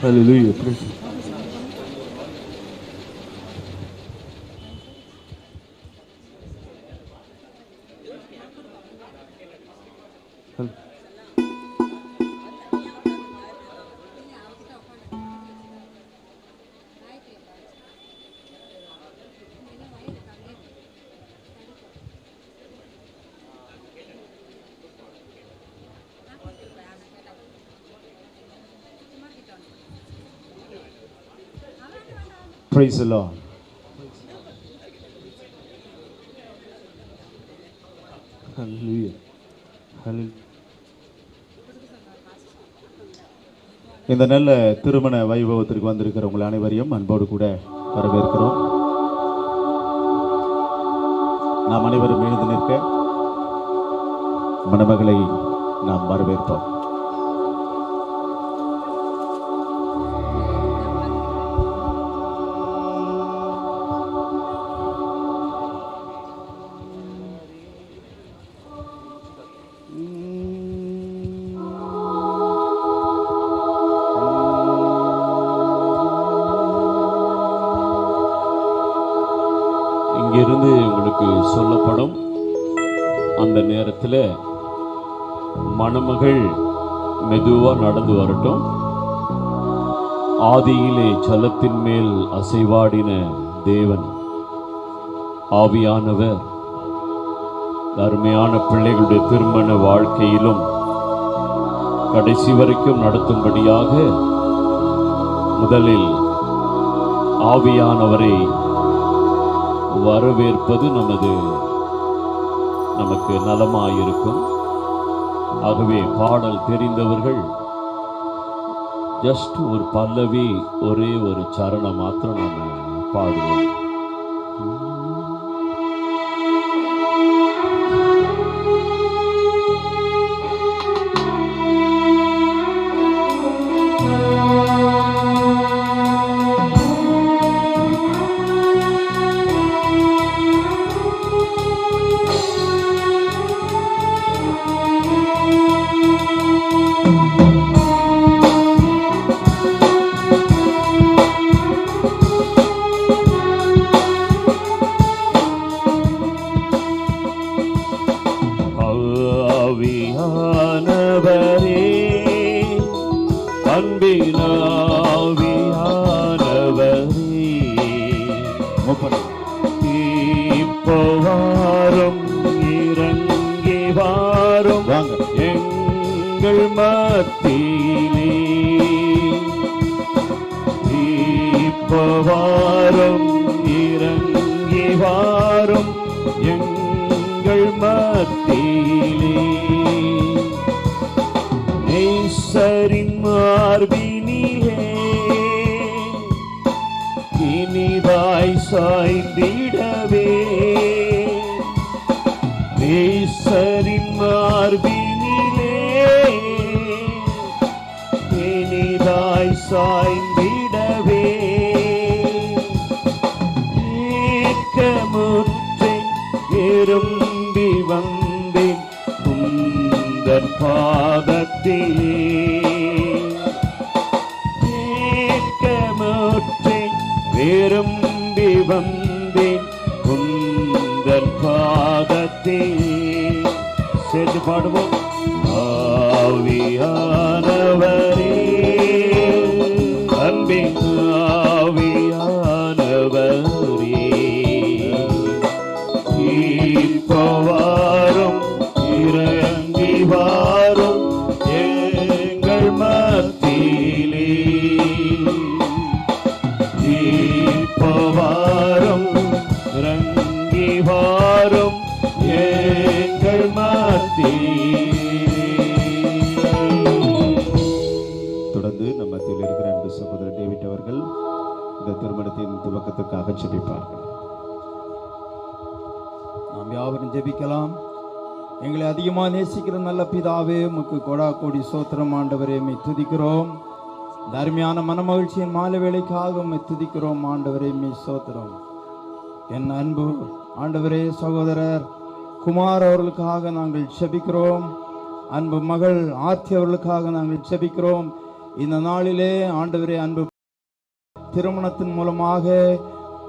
Hallelujah. Praise the Lord. Praise the Lord. Hallelujah. Hallelujah. இந்த நல்ல திருமண வைபவத்திற்கு வந்திருக்கிற உங்கள் அனைவரையும் அன்போடு கூட வரவேற்கிறோம். நாம் அனைவரும் எழுந்து நிற்க மணமகளை நாம் வரவேற்போம். இங்கிருந்து உங்களுக்கு சொல்லப்படும் அந்த நேரத்தில் மணமகள் மெதுவா நடந்து வரட்டும். ஆதியிலே ஜலத்தின் மேல் அசைவாடின தேவன் ஆவியானவர் அருமையான பிள்ளைகளுடைய திருமண வாழ்க்கையிலும் கடைசி வரைக்கும் நடத்தும்படியாக முதலில் ஆவியானவரை வரவேற்பது நமக்கு நலமாயிருக்கும். ஆகவே பாடல் தெரிந்தவர்கள் ஜஸ்ட் ஒரு பல்லவி, ஒரே ஒரு சரணம் மாத்திரம் நம்ம பாடுவோம். வாரும் இறங்கி வாரும் எங்கள் மத்தியிலே, இப்போ வாரும் இறங்கி வாரும் எங்கள் மத்தியிலே, நேசரின் மார்பினிலே இனிதாய் சாய்ந்திடவே, நேசரின் மார்பினிலே இனிதாய் சாய்ந்திடவே, ஏக்கமுற்றேன் விரும்பி வந்தேன் உந்தன் பாதத்திலே, விரும்பி வந்தேன் குந்தன் பாதத்தே. சேர்ந்து பாடுவோம். ஆவியானவரே, அன்பின் ஆவியானவரே, இப்போ வாரும் இறங்கி வாரும் எங்கள் மத்தியிலே, இப்போ வாரும் இறங்கி வாரும் எங்கள் மத்தியிலே. தொடர்ந்து நம்ம மத்தியில் இருக்கிற அன்பு சகோதரர் டேவிட் அவர்கள் இந்த திருமணத்தின் துவக்கத்துக்காக ஜெபிப்பார்கள். நாம் யாவரும் ஜெபிக்கலாம். எங்களை அதிகமாக நேசிக்கிற நல்ல பிதாவே, உமக்கு கொடா கோடி சோத்திரம் ஆண்டவரே, உம்மை துதிக்கிறோம். அருமையான மனமகிழ்ச்சியின் மாலை வேளைக்காக உம்மை துதிக்கிறோம் ஆண்டவரே, உம்மை சோத்திரம். என் அன்பு ஆண்டவரே சகோதரர் குமார் அவர்களுக்காக நாங்கள் ஜெபிக்கிறோம். அன்பு மகள் ஆர்த்தி அவர்களுக்காக நாங்கள் ஜெபிக்கிறோம். இந்த நாளிலே ஆண்டவரே அன்பு திருமணத்தின் மூலமாக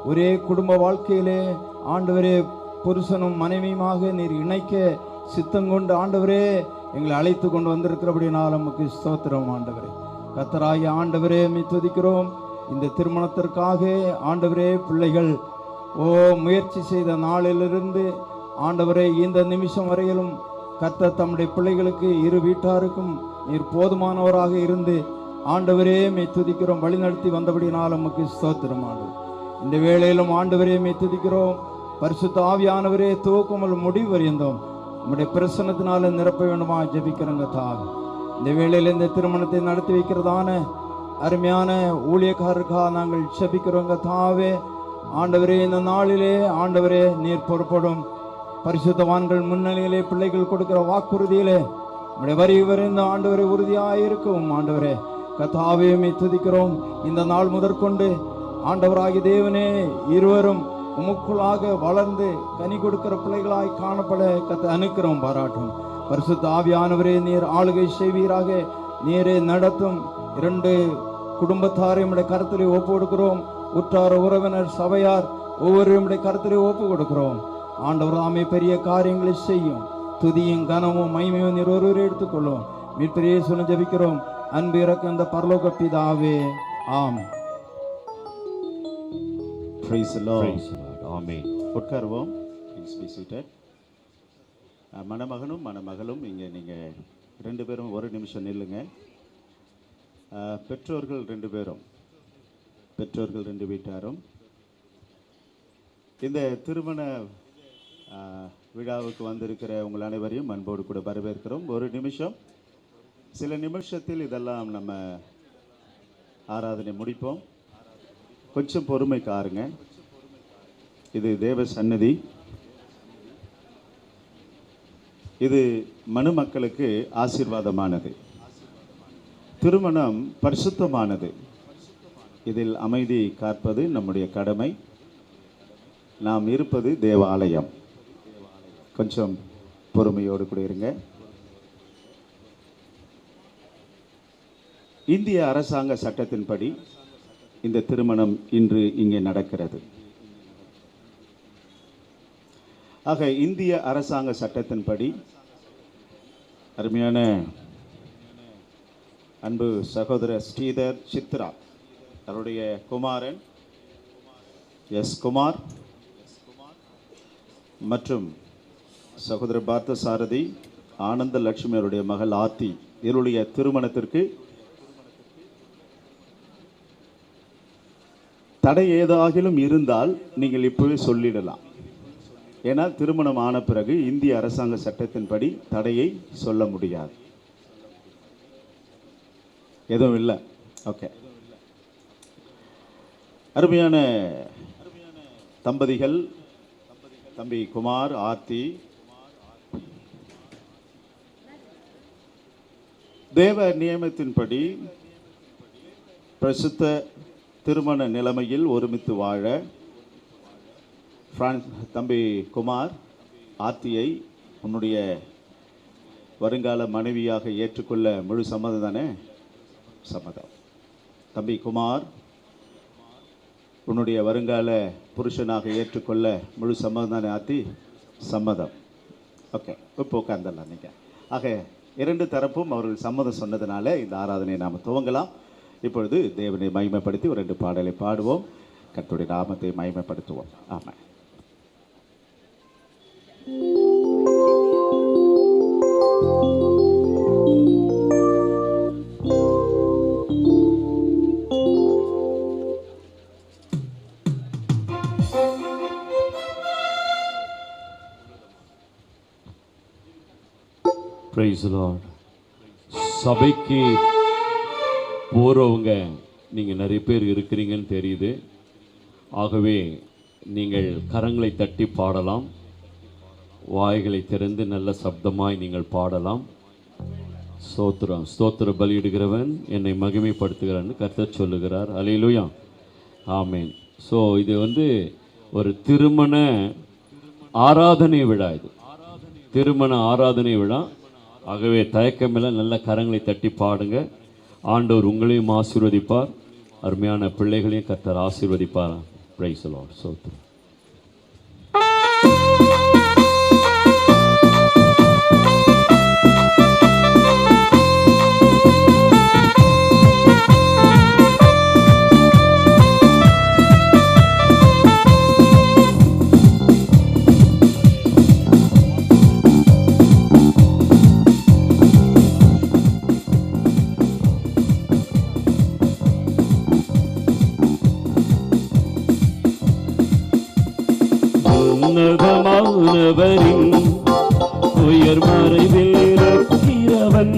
ஒரே குடும்ப வாழ்க்கையிலே ஆண்டவரே புருஷனும் மனைவியுமாக நீர் இணைக்க சித்தம் கொண்டு ஆண்டவரே எங்களை அழைத்து கொண்டு வந்திருக்கிறபடினால் நமக்கு ஸ்தோத்திரம். ஆண்டவரே கர்த்தராகிய ஆண்டவரே துதிக்கிறோம். இந்த திருமணத்திற்காக ஆண்டவரே பிள்ளைகள் முயற்சி செய்த நாளிலிருந்து ஆண்டவரே இந்த நிமிஷம் வரையிலும் கர்த்தர் தம்முடைய பிள்ளைகளுக்கு இரு வீட்டாருக்கும் நீர் போதுமானவராக இருந்து ஆண்டவரே துதிக்கிறோம், வழிநடத்தி வந்தபடினால் நமக்கு ஸ்தோத்திரம். ஆண்டவர் இந்த வேளையிலும் ஆண்டவரே துதிக்கிறோம். பரிசுத்த ஆவியானவரே துவக்கமல் முடிவு வரைந்தோம் நம்முடைய பிரசன்னத்தினால நிரப்ப வேண்டுமா ஜெபிக்கிறங்க தாவி. இந்த வேளையில் இந்த திருமணத்தை நடத்தி வைக்கிறதான அருமையான ஊழியக்காரருக்காக நாங்கள் ஜெபிக்கிறோங்க தாவே. ஆண்டவரே இந்த நாளிலே ஆண்டவரே நீர் பொறுப்படும் பரிசுத்தவான்கள் முன்னிலையிலே பிள்ளைகள் கொடுக்கிற வாக்குறுதியிலே நம்முடைய வரி வரைந்த ஆண்டவரை உறுதியாயிருக்கவும் ஆண்டவரே கர்த்தாவே துதிக்கிறோம். இந்த நாள் முதற்கொண்டு ஆண்டவராகிய தேவனே இருவரும் உமக்குள்ளாக வளர்ந்து கனி கொடுக்கிற பிள்ளைகளாய் காணப்பட அனுக்கிறோம் பாராட்டும். பரிசுத்த ஆவியானவரே நீர் ஆளுகை செய்வீராக, நீரே நடத்தும். 2 குடும்பத்தாரை நம்முடைய கருத்திலே ஒப்பு கொடுக்கிறோம். உற்றார் உறவினர் சபையார் ஒவ்வொருடைய கருத்திலே ஒப்பு கொடுக்கிறோம். ஆண்டவர் தாமே பெரிய காரியங்களை செய்யும். துதியும் கனமும் மகிமையும் நீர் ஒருவரை எடுத்துக்கொள்ளும். மீட்பரே சொன்ன ஜெபிக்கிறோம் அன்பு இறக்க இந்த பரலோக பிதாவே, ஆமென். Praise the Lord. Amen. உட்காருவோம். Please be seated. மணமகனும் மணமகளும் இங்கே நீங்கள் 2 பேரும் ஒரு நிமிஷம் நில்லுங்க. பெற்றோர்கள் 2 பேரும், பெற்றோர்கள் 2 வீட்டாரும் இந்த திருமண விழாவுக்கு வந்திருக்கிற உங்கள் அனைவரையும் அன்போடு கூட வரவேற்கிறோம். ஒரு நிமிஷம், சில நிமிஷத்தில் இதெல்லாம் நம்ம ஆராதனை முடிப்போம். கொஞ்சம் பொறுமை காருங்க. இது தேவ சந்நிதி. இது மனுமக்களுக்கு ஆசீர்வாதமானது. திருமணம் பரிசுத்தமானது. இதில் அமைதி காப்பது நம்முடைய கடமை. நாம் இருப்பது தேவாலயம். கொஞ்சம் பொறுமையோடு கூட இருங்க. இந்திய அரசாங்க சட்டத்தின்படி இந்த திருமணம் இன்று இங்கே நடக்கிறது. ஆக இந்திய அரசாங்க சட்டத்தின்படி அருமையான அன்பு சகோதரர் ஸ்ரீதர் சித்ரா அவருடைய குமாரன் குமார் மற்றும் சகோதரர் பார்த்த சாரதி ஆனந்த லட்சுமி அவருடைய மகள் ஆர்த்தி இவருடைய திருமணத்திற்கு தடை ஏதாகிலும் இருந்தால் நீங்கள் இப்போவே சொல்லிடலாம். ஏன்னா திருமணம் ஆன பிறகு இந்திய அரசாங்க சட்டத்தின்படி தடையை சொல்ல முடியாது. எதுவும் இல்லை. ஓகே. அருமையான தம்பதிகள், தம்பி குமார் ஆர்த்தி, தேவ நியமத்தின்படி பிரசுத்த திருமண நிலைமையில் ஒருமித்து வாழ தம்பி குமார் ஆர்த்தியை உன்னுடைய வருங்கால மனைவியாக ஏற்றுக்கொள்ள முழு சம்மதம் தானே? சம்மதம். தம்பி குமார் உன்னுடைய வருங்கால புருஷனாக ஏற்றுக்கொள்ள முழு சம்மதம் தானே ஆர்த்தி? சம்மதம். ஓகே, இப்போ உட்கார்ந்துடலாம் நீங்கள். ஆக 2 தரப்பும் அவர்கள் சம்மதம் சொன்னதுனால இந்த ஆராதனையை நாம் துவங்கலாம். இப்பொழுது தேவனை மகிமைப்படுத்தி ஒரு 2 பாடலை பாடுவோம். கர்த்தருடைய நாமத்தை மகிமைப்படுத்துவோம். ஆமாம். Praise the Lord. சபைக்கு போகிறவங்க நீங்கள் நிறைய பேர் இருக்கிறீங்கன்னு தெரியுது. ஆகவே நீங்கள் கரங்களை தட்டி பாடலாம், வாய்களை திறந்து நல்ல சப்தமாய் நீங்கள் பாடலாம். ஸ்தோத்திரம், ஸ்தோத்திர பலியிடுகிறவன் என்னை மகிமைப்படுத்துகிறான்னு கர்த்தர் சொல்லுகிறார். அல்லேலூயா, ஆமேன். ஸோ இது ஒரு திருமண ஆராதனை விழா. இது திருமண ஆராதனை விழா. ஆகவே தயக்கமில்லை, நல்ல கரங்களை தட்டி பாடுங்க. ஆண்டவர் உங்களையும் ஆசீர்வதிப்பார், அருமையான பிள்ளைகளையும் கர்த்தர் ஆசீர்வதிப்பார். Price the Lord. ஸ்தோத்திரம். உன்னதமானவரின் உயர் மறைவில் இருக்கிறவன்,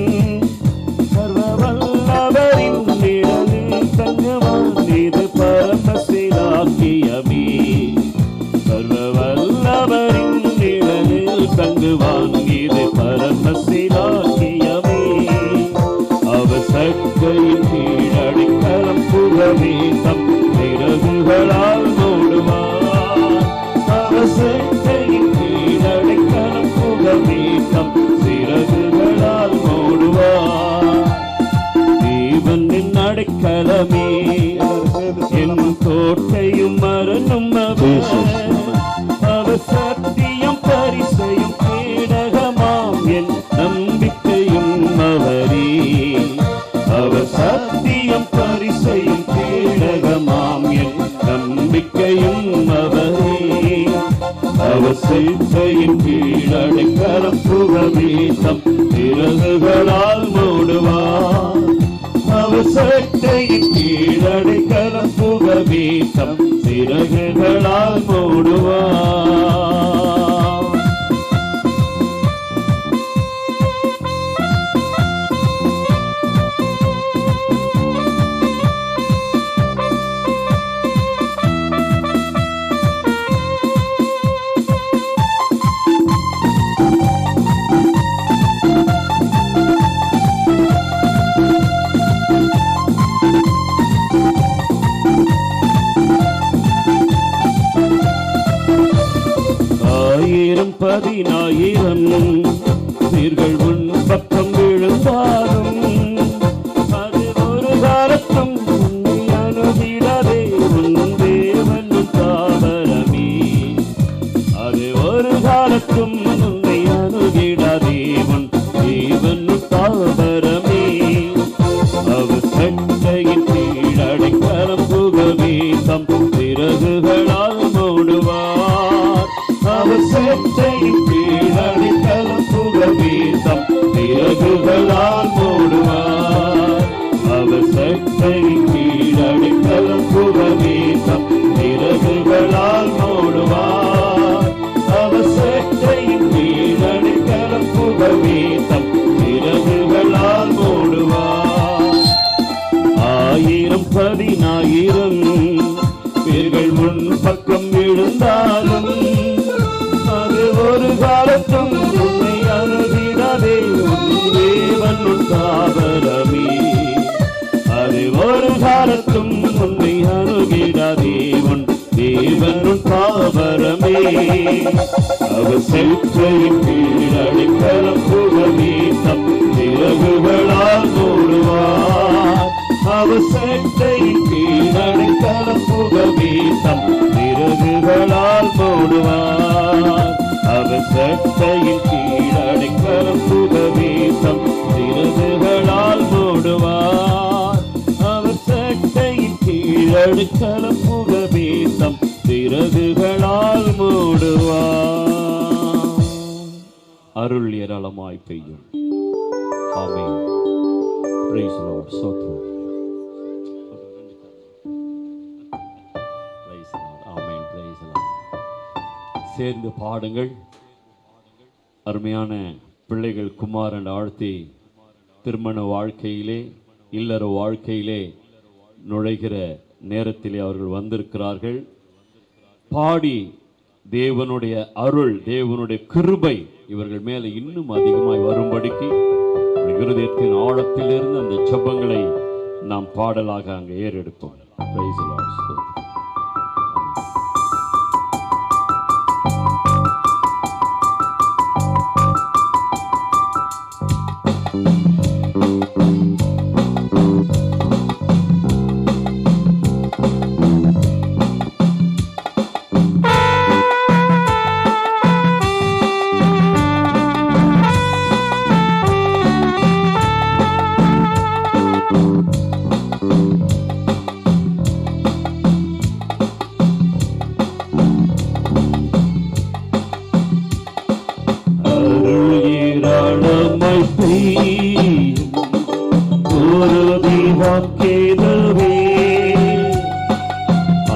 சர்வ வல்லவரின் நிழலில் தங்குவான், இது பரமசிலாக்கியமே. சர்வ வல்லவரின் நிழலில் தங்குவான், இது பரமசிலாக்கியமே. அவர் சட்டையின் கீழடிக்கலம் புகவே தம் சிறகுகளால் மூடுவார். சட்டையின் கீழடைக்கலம் புகமேகம் சிறகுகளால் மூடுவார். தேவனின் அடைக்கலமே என் கோட்டையும் மரணும் அவர். அவர் சத்தியம் பரிசையும் கேடகமாம் என் நம்பிக்கையும் அவரே. அவர் சத்தியம் பரிசையும் கேடகமாம் என் நம்பிக்கையும் அவரே. அவர் செட்டையின் கீழடைக்கலம் புகமேகம் சிறகுகளால் மூடுவார். அவர் செட்டையின் கீழடைக்கலம் புகமேகம் சிறகுகளால் மூடுவார். ஆயிரம் 10,000 சீர்கள் உன் பக்கம் விழுந்தாலும் அது ஒரு காலத்தும் உன்னை அணுகிடாதே. உன் தேவன் தாவரமே. அது ஒரு காலத்தும் உன்னை அணுகிடாதே. உன் தேவன் தாவரமே. அவர் சட்டையின் கீழடைக்கலம் புகமேகம் சிறகுகளால் மூடுவார். அவர் சட்டையின் கீழடைக்கலம் புகமேகம் சிறகுகளால் மூடுவார். அவர் சட்டையின் கீழடைக்கலம் புகமேகம் சிறகுகளால் மூடுவார். அவர் சட்டையின் கீழடைக்கலம் புகமேகம் சிறகுகளால் மூடுவார். 1000 10,000 பேர்கள் முன் பக்கம் விழுந்தாலும் அது ஒரு காலத்தும் உன்னை அணுகிடாதே. உன் தேவன் தாவரமே. அது ஒரு காலத்தும் உன்னை அணுகிடாதே. உன் தேவன் தாவரமே. அவர் செட்டையின் கீழடைக்கலம் புகமேகம் சிறகுகளால் மூடுவார். அவர் சட்டையின் கீழடைக்கலம் புகமேகம் சிறகுகளால் மூடுவார். அவர் சட்டையின் கீழடைக்கலம் புகமேகம் சிறகுகளால் மூடுவார். அவர் சட்டையின் கீழடைக்கலம் புகமேகம் சிறகுகளால் மூடுவார். அருள் ஏராளமாய் பெய்யும். ஆமென். Praise the Lord. ஸ்தோத்திரம். Praise the Lord. Amen. Praise the Lord. சேர்ந்து பாடுங்கள். அருமையான பிள்ளைகள் குமாரன் ஆழ்த்தி திருமண வாழ்க்கையிலே இல்லற வாழ்க்கையிலே நுழைகிற நேரத்திலே அவர்கள் வந்திருக்கிறார்கள். பாடி தேவனுடைய அருள், தேவனுடைய கிருபை இவர்கள் மேலே இன்னும் அதிகமாய் வரும்படிக்கு இருதயத்தின் ஆழத்திலிருந்து அந்த ஜெபங்களை நாம் பாடலாக அங்கே ஏறெடுப்போம். Praise the Lord. செய்துவே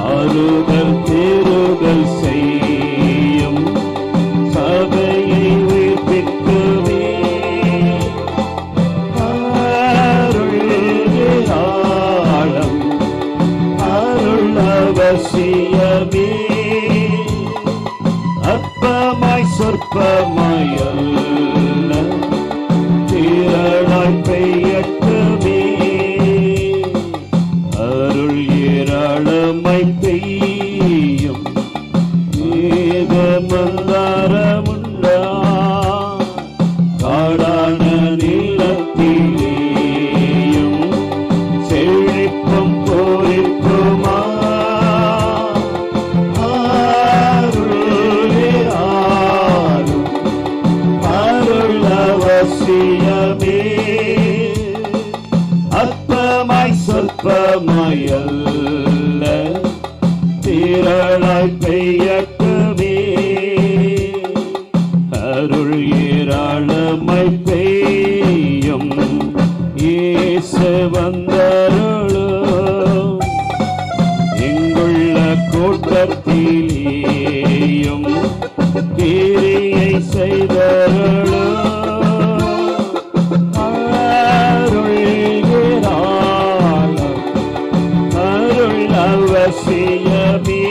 ஆறுதல் தேறுதல் செய்யும் சபையை உயிர்ப்பிக்கவே ஆளும் அருள் அவசியமே அற்பமாய் சொற்பமாய் அல்ல திரளாய் பெய்யட்டுமே அருள் ஏராளமாய் பெய்யும் ஏகமந்தாரமுண்டா காடான நிலத்திலேயும் செழிப்பும் போரிப்புமா அவசியமே அற்பமாய் சொற்பமாய் அல்ல திரளாய் பெய்யட்டுமே அருள் ஏராளமாய் பெய்யும் இயேசு வந்தருளும் எங்குள்ள கூட்டத்திலேயும் கிரியை செய்தருளும் அவசியமே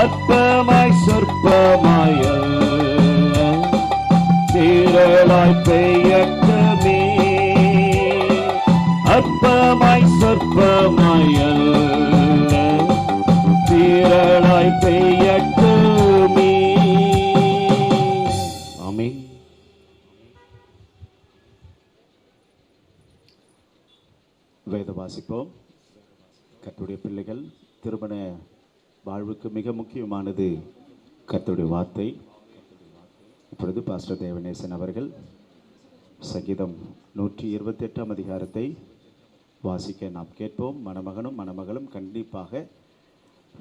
அற்பமாய் சொற்பமாய் அல்ல திரளாய் பெய்யட்டுமே அற்பமாய் சொற்பமாய் அல்ல திரளாய் பெய்யட்டுமே. ஆமென். வேத வாசிப்போம். கர்த்தருடைய பிள்ளைகள், திருமண வாழ்வுக்கு மிக முக்கியமானது கர்த்தருடைய வார்த்தை. இப்பொழுது பாஸ்டர் தேவநேசன் அவர்கள் சங்கீதம் 128 அதிகாரத்தை வாசிக்க நாம் கேட்போம். மணமகனும் மணமகளும் கண்டிப்பாக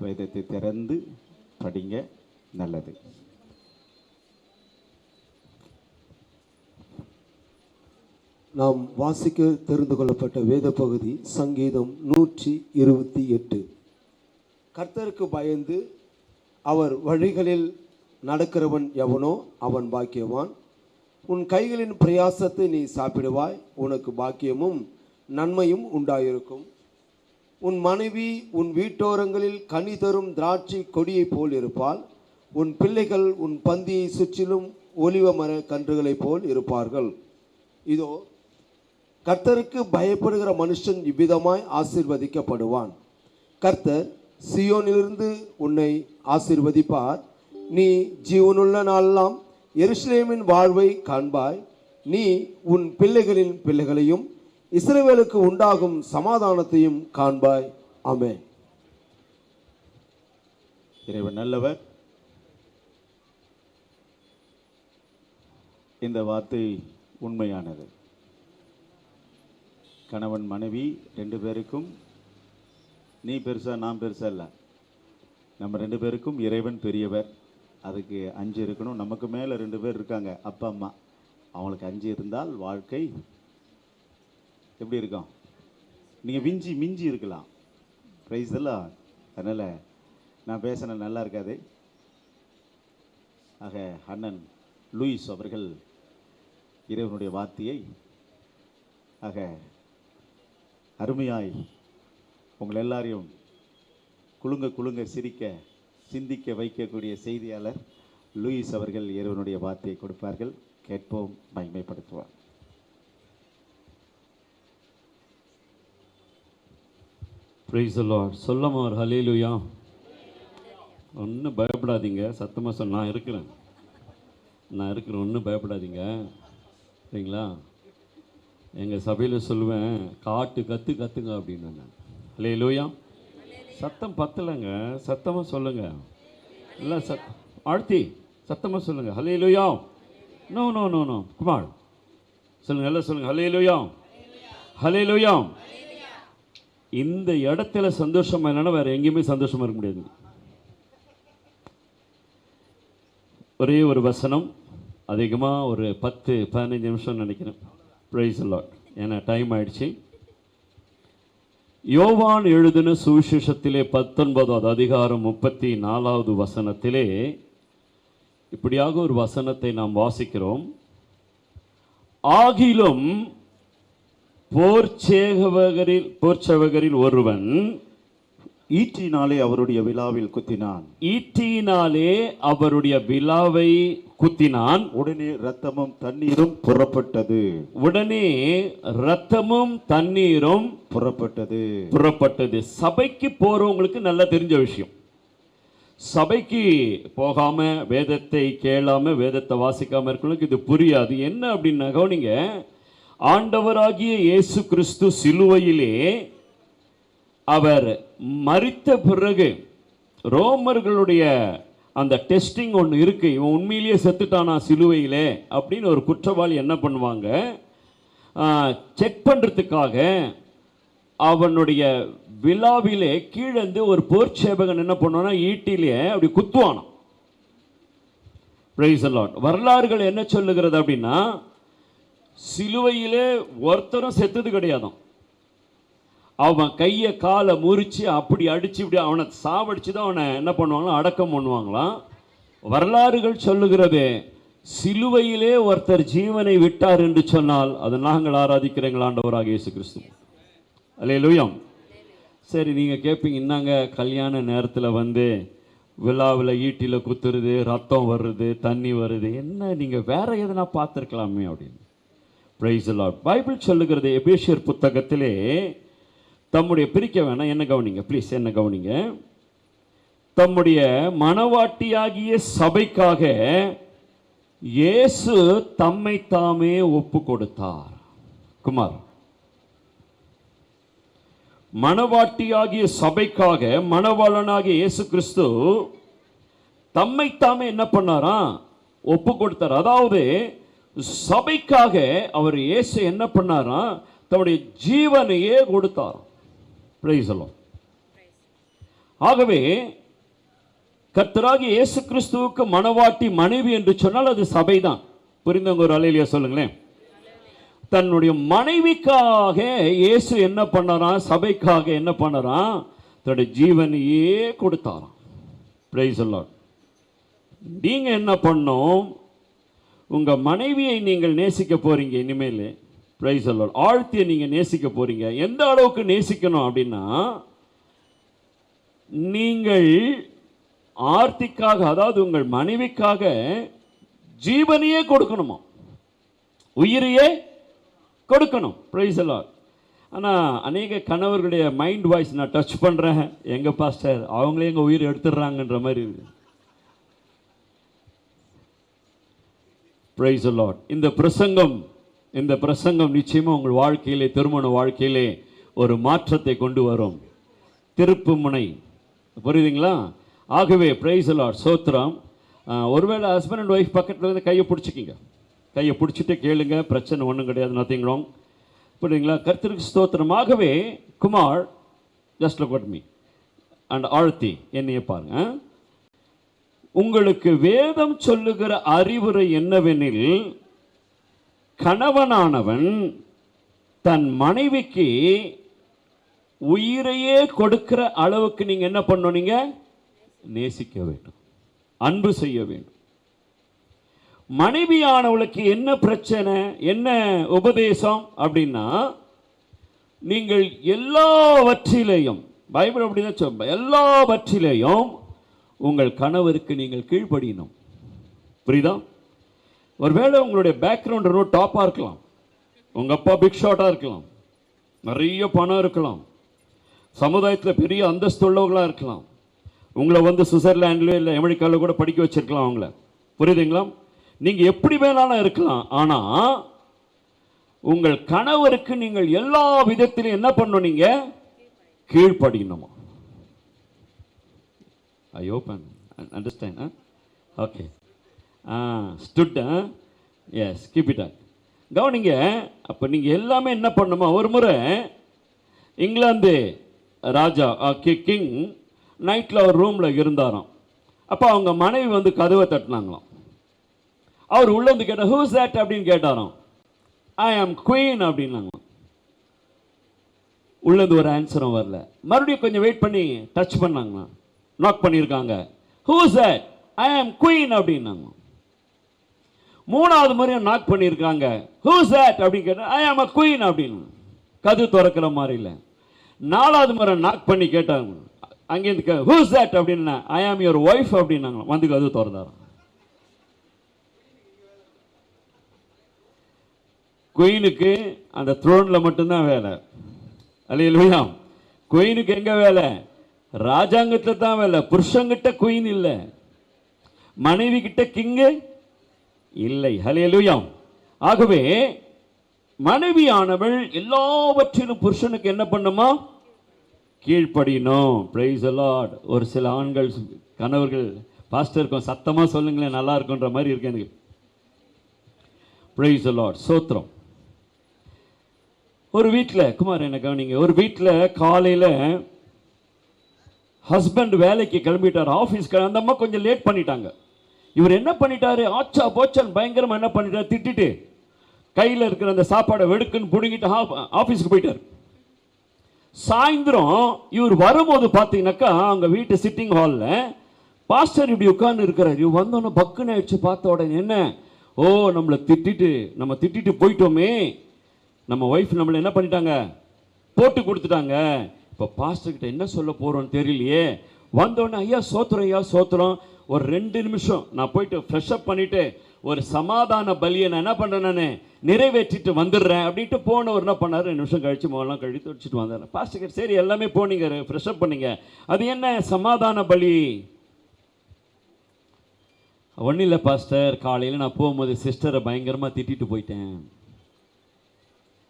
வேதத்தை திறந்து படிங்க, நல்லது. நாம் வாசிக்க தெரிந்து கொள்ளப்பட்ட வேத பகுதி சங்கீதம் 128. கர்த்தருக்கு பயந்து அவர் வழிகளில் நடக்கிறவன் எவனோ அவன் பாக்கியவான். உன் கைகளின் பிரயாசத்தை நீ சாப்பிடுவாய், உனக்கு பாக்கியமும் நன்மையும் உண்டாயிருக்கும். உன் மனைவி உன் வீட்டோரங்களில் கனி தரும் திராட்சை கொடியைப் போல் இருப்பாள். உன் பிள்ளைகள் உன் பந்தியை சுற்றிலும் ஒலிவ மர கன்றுகளைப் போல் இருப்பார்கள். இதோ கர்த்தருக்கு பயப்படுகிற மனுஷன் இவ்விதமாய் ஆசீர்வதிக்கப்படுவான். கர்த்தர் சியோனிலிருந்து உன்னை ஆசீர்வதிப்பார். நீ ஜீவனுள்ள நாளெல்லாம் எருசலேமின் வாழ்வை காண்பாய். நீ உன் பிள்ளைகளின் பிள்ளைகளையும் இஸ்ரவேலுக்கு உண்டாகும் சமாதானத்தையும் காண்பாய். ஆமென். இறைவன் நல்லவர். இந்த வார்த்தை உண்மையானது. கணவன் மனைவி 2 பேருக்கும் நீ பெருசா நான் பெருசா இல்லை, நம்ம 2 பேருக்கும் இறைவன் பெரியவர். அதுக்கு 5 இருக்கணும். நமக்கு மேலே 2 பேர் இருக்காங்க, அப்பா அம்மா. அவங்களுக்கு 5 இருந்தால் வாழ்க்கை எப்படி இருக்கும்? நீங்கள் மிஞ்சி இருக்கலாம். ப்ரைஸ் எல்லாம். அதனால் நான் பேசின நல்லா இருக்காது. ஆக அண்ணன் லூயிஸ் அவர்கள் இறைவனுடைய வார்த்தையை ஆக அருமையாய் உங்கள் எல்லாரையும் குலுங்க சிரிக்க சிந்திக்க வைக்கக்கூடிய செய்தியாளர் லூயிஸ் அவர்கள் இறைவனுடைய வார்த்தையை கொடுப்பார்கள். கேட்போம், மகிமைப்படுத்துவார். Praise the Lord. சொல்லாம ஒரு ஹல்லேலூயா. ஒன்றும் பயப்படாதீங்க. சத்தமாக சொன்ன நான் இருக்கிறேன், ஒன்றும் பயப்படாதீங்க. சரிங்களா? எங்கள் சபையில் சொல்லுவேன், கற்றுங்க அப்படின்னு. ஹல்லேலூயா. சத்தம் பத்தலைங்க, சத்தமாக சொல்லுங்க. இல்லை ஆழ்த்தி சத்தமாக சொல்லுங்க. Hallelujah. No no no no Kumar சொல்லுங்க, எல்லாம் சொல்லுங்க. ஹல்லேலூயா, ஹல்லேலூயா. இந்த இடத்துல சந்தோஷமா இல்லைன்னா வேற எங்கேயுமே சந்தோஷமா இருக்க முடியாது. ஒரே ஒரு வசனம், அதிகமாக ஒரு 10-15 நிமிஷம் நினைக்கிறேன். ப்ரைஸ் தி லார்ட். ஏன்னா டைம் ஆயிடுச்சு. யோவான் எழுதின சுவிசேஷத்திலே 19வது அதிகாரம் 34வது வசனத்திலே இப்படியாக ஒரு வசனத்தை நாம் வாசிக்கிறோம். ஆகிலும் போர்ச்சேவகரில் ஒருவன் ஈட்டினாலே அவருடைய விலாவில் குத்தினான். ஈட்டினாலே அவருடைய விலாவை குத்தினான். உடனே இரத்தமும் தண்ணீரும் புறப்பட்டது. உடனே இரத்தமும் தண்ணீரும் புறப்பட்டது. சபைக்கு போறவங்களுக்கு நல்லா தெரிஞ்ச விஷயம். சபைக்கு போகாம வேதத்தை கேளாம வேதத்தை வாசிக்காம இருக்கிறவங்களுக்கு இது புரியாது. என்ன அப்படின்னா கவனிங்க, ஆண்டவராகிய இயேசு கிறிஸ்து சிலுவையிலே அவர் மரித்த பிறகு ரோமர்களுடைய அந்த டெஸ்டிங் ஒன்று இருக்கு. இவன் உண்மையிலேயே செத்துட்டானா சிலுவையிலே அப்படின்னு ஒரு குற்றவாளி என்ன பண்ணுவாங்க, செக் பண்ணுறதுக்காக அவனுடைய விழாவிலே கீழேந்து ஒரு போர்ச்சேவகன் என்ன பண்ணுவானா ஈட்டிலே அப்படி குத்துவானாம். Price the Lord. வரலாறுகள் என்ன சொல்லுகிறது அப்படின்னா, சிலுவையிலே ஒருத்தரும் செத்தது கிடையாதாம். அவன் கையை காலை முறிச்சு அப்படி அடிச்சு இப்படி அவனை சாவடிச்சு தான் அவனை என்ன பண்ணுவாங்களாம், அடக்கம் பண்ணுவாங்களாம். வரலாறுகள் சொல்லுகிறது, சிலுவையிலே ஒருத்தர் ஜீவனை விட்டார் என்று சொன்னால் அது நாங்கள் ஆராதிக்கிற எங்கள் ஆண்டவராக இயேசு கிறிஸ்து. அல்லேலூயா. சரி, நீங்கள் கேட்பீங்க, என்னங்க கல்யாண நேரத்தில் வந்து விழாவில் ஈட்டியில் குத்துறது, ரத்தம் வருது, தண்ணி வருது, என்ன நீங்கள் வேற எதனா பார்த்துருக்கலாமே அப்படின்னு. Price the Lord. பைபிள் சொல்லுகிறது எபேசியர் புத்தகத்திலே தம்முடைய பிரிக்க வேணாம், என்ன கவனிங்க ப்ளீஸ், என்ன கவனிங்க. தம்முடைய மனவாட்டியாகிய சபைக்காக இயேசு தம்மை தாமே ஒப்பு கொடுத்தார். குமார், மனவாட்டியாகிய சபைக்காக மணவாளனாகிய இயேசு கிறிஸ்து தம்மை தாமே என்ன பண்ணாரா, ஒப்பு கொடுத்தார். அதாவது சபைக்காக அவர் இயேசு என்ன பண்ணாரா, தம்முடைய ஜீவனையே கொடுத்தார். Price the Lord. ஆகவே கர்த்தராகிய இயேசு கிறிஸ்துவுக்கு மணவாட்டி மனைவி என்று சொன்னால் அது சபைதான். புரிந்தவங்க ஒரு அல்லேலூயா சொல்லுங்களேன். தன்னுடைய மனைவிக்காக இயேசு என்ன பண்ணாராம், சபைக்காக என்ன பண்ணாராம், தன்னுடைய ஜீவனையே கொடுத்தாராம். Price the Lord. நீங்க என்ன பண்ணோம், உங்க மனைவியை நீங்கள் நேசிக்க போறீங்க இனிமேல். Price the Lord. ஆழ்த்தியை நீங்க நேசிக்க போறீங்க. எந்த அளவுக்கு நேசிக்கணும் அப்படின்னா, நீங்கள் ஆர்த்திக்காக, அதாவது உங்கள் மனைவிக்காக ஜீவனையே கொடுக்கணுமா, உயிரையே கொடுக்கணும். Price the Lord. ஆனால் அநேக கணவர்களுடைய மைண்ட் வாய்ஸ் நான் டச் பண்ணுறேன், எங்கள் பாஸ்டர் அவங்களே எங்கள் உயிர் எடுத்துடுறாங்கன்ற மாதிரி இருக்குது. Price the Lord. இந்த பிரசங்கம் நிச்சயமாக உங்கள் வாழ்க்கையிலே, திருமண வாழ்க்கையிலே ஒரு மாற்றத்தை கொண்டு வரும். திருப்பு முனை, புரியுதுங்களா? ஆகவே பிரைஸ் தி லார்ட், சோத்திரம். ஒருவேளை ஹஸ்பண்ட் அண்ட் ஒய்ஃப் பக்கத்தில் வந்து கையை பிடிச்சிக்கிங்க, கையை பிடிச்சிட்டு கேளுங்க, பிரச்சனை ஒன்றும் கிடையாது, நத்திங் ராங். புரியுதுங்களா? கர்த்தருக்கு ஸ்தோத்திரமாகவே. Kumar, just look at me and ஆழ்த்தி, என்னையே பாருங்க. உங்களுக்கு வேதம் சொல்லுகிற அறிவுரை என்னவெனில், கணவனானவன் தன் மனைவிக்கு உயிரையே கொடுக்கிற அளவுக்கு நீங்க என்ன பண்ணணும், நீங்க நேசிக்க வேண்டும், அன்பு செய்ய வேண்டும். மனைவியானவளுக்கு என்ன பிரச்சனை, என்ன உபதேசம் அப்படின்னா, நீங்கள் எல்லாவற்றிலேயும், பைபிள் அப்படிதான் சொல்ல, எல்லாவற்றிலேயும் உங்கள் கணவருக்கு நீங்கள் கீழ்ப்படியணும். புரியுதா? ஒருவேளை உங்களுடைய பேக்ரவுண்ட் ரொம்ப டாப்பாக இருக்கலாம், உங்கள் அப்பா பிக் ஷாட்டாக இருக்கலாம், நிறைய பணம் இருக்கலாம், சமுதாயத்தில் பெரிய அந்தஸ்து உள்ளவங்களாக இருக்கலாம், உங்களை வந்து சுவிட்சர்லாண்டில் இல்லை அமெரிக்காவில் கூட படிக்க வச்சிருக்கலாம் அவங்கள. புரியுதுங்களா? நீங்கள் எப்படி வேணாலும் இருக்கலாம். ஆனால் உங்கள் கணவருக்கு நீங்கள் எல்லா விதத்திலும் என்ன பண்ணணும், நீங்கள் கீழ்ப்படியணுமா? I open understand. ஓகே, ஸ்டுட், எஸ், கீப் இட் அப். கவனிங்க. அப்போ நீங்கள் எல்லாமே என்ன பண்ணுமா, ஒரு முறை இங்கிலாந்து ராஜா கிங் நைட்டில் ஒரு ரூமில் இருந்தாராம். அப்போ அவங்க மனைவி வந்து கதவை தட்டினாங்களாம். அவர் உள்ள வந்து கேட்டார், ஹூஸ் தட் அப்படின்னு கேட்டாராம். ஐ ஆம் குவீன் அப்படின்னாங்களாம். உள்ளது ஒரு ஆன்சரும் வரல. மறுபடியும் கொஞ்சம் வெயிட் பண்ணி டச் பண்ணாங்க, நாக் பண்ணியிருக்காங்க. Whose that? ஐ ஆம் குயின் அப்படின்னாங்க. மூணாவது முறையும் நாக் பண்ணியிருக்காங்க. ஹூஸ் தட் அப்படின்னு கேட்டா ஐ ஆம் அ குயின் அப்படின்னு. கது திறக்கிற மாதிரி இல்லை. நாலாவது முறை நாக் பண்ணி கேட்டாங்க. அங்கேருந்து ஹூஸ் தட் அப்படின்னா ஐ ஆம் யுவர் ஒய்ஃப் அப்படின்னாங்க. வந்து கது திறந்தாரு. குயினுக்கு அந்த த்ரோன்ல மட்டும்தான் வேலை. அல்லேலூயா. குயினுக்கு எங்க வேலை? ராஜாங்கத்துல தான் வேலை. புருஷங்கிட்ட குயின் இல்லை, மனைவி கிட்ட கிங்கு இல்லை. அல்லேலூயா. ஆகவே மனைவியானவள் எல்லாவற்றிலும் புருஷனுக்கு என்ன பண்ணுமா? கீழ்ப்படியணும். Praise the Lord. ஒரு சில ஆண்கள் கணவர்கள் பாஸ்டருக்கும் சத்தமா சொல்லுங்களேன், நல்லா இருக்குன்ற மாதிரி இருக்கு எனக்கு. Price the Lord. சோத்திரம். ஒரு வீட்டில் குமார் என்ன கவனிங்க, ஒரு வீட்டில் காலையில் ஹஸ்பண்ட் வேலைக்கு கிளம்பிட்டார், ஆஃபீஸ்க்கு. அந்த அம்மா கொஞ்சம் லேட் பண்ணிட்டாங்க. இவர் என்ன பண்ணிட்டாரு? ஆச்சா போச்சான் பயங்கரமாக என்ன பண்ணிட்டார்? திட்டிட்டு கையில் இருக்கிற அந்த சாப்பாடை வெடுக்குன்னு பிடுங்கிட்டு ஆஃபீஸுக்கு போயிட்டார். சாயந்தரம் இவர் வரும்போது பார்த்தீங்கன்னாக்கா அங்கே வீட்டு சிட்டிங் ஹாலில் பாஸ்டர் இப்படி உட்கார்ந்து இருக்கிறார். இவர் வந்தோன்னே பக்குன்னு ஆயிடுச்சு. பார்த்த உடனே என்ன, ஓ நம்ம திட்டிட்டு போயிட்டோமே, நம்ம ஒய்ஃப் நம்மளை என்ன பண்ணிட்டாங்க? போட்டு கொடுத்துட்டாங்க. இப்போ பாஸ்டர் கிட்ட என்ன சொல்ல போறோம்னு தெரியலையே. வந்தோடனே ஐயா சோத்திரம், ஐயா சோத்திரம், ஒரு 2 நிமிஷம் நான் போயிட்டு ஃப்ரெஷ் அப் பண்ணிட்டு ஒரு சமாதான பலியை நான் என்ன பண்றேன், நான் நிறைவேற்றிட்டு வந்துடுறேன் அப்படின்ட்டு போனவர் என்ன பண்ணாரு, 2 நிமிஷம் கழிச்சு முகலாம் கழித்து வச்சுட்டு வந்தார். பாஸ்டர் கிட்ட சரி எல்லாமே போனீங்க, ஃப்ரெஷ் அப் பண்ணீங்க, அது என்ன சமாதான பலி? ஒன்றும் இல்லை பாஸ்டர், காலையில் நான் போகும்போது சிஸ்டரை பயங்கரமாக திட்டிட்டு போயிட்டேன்.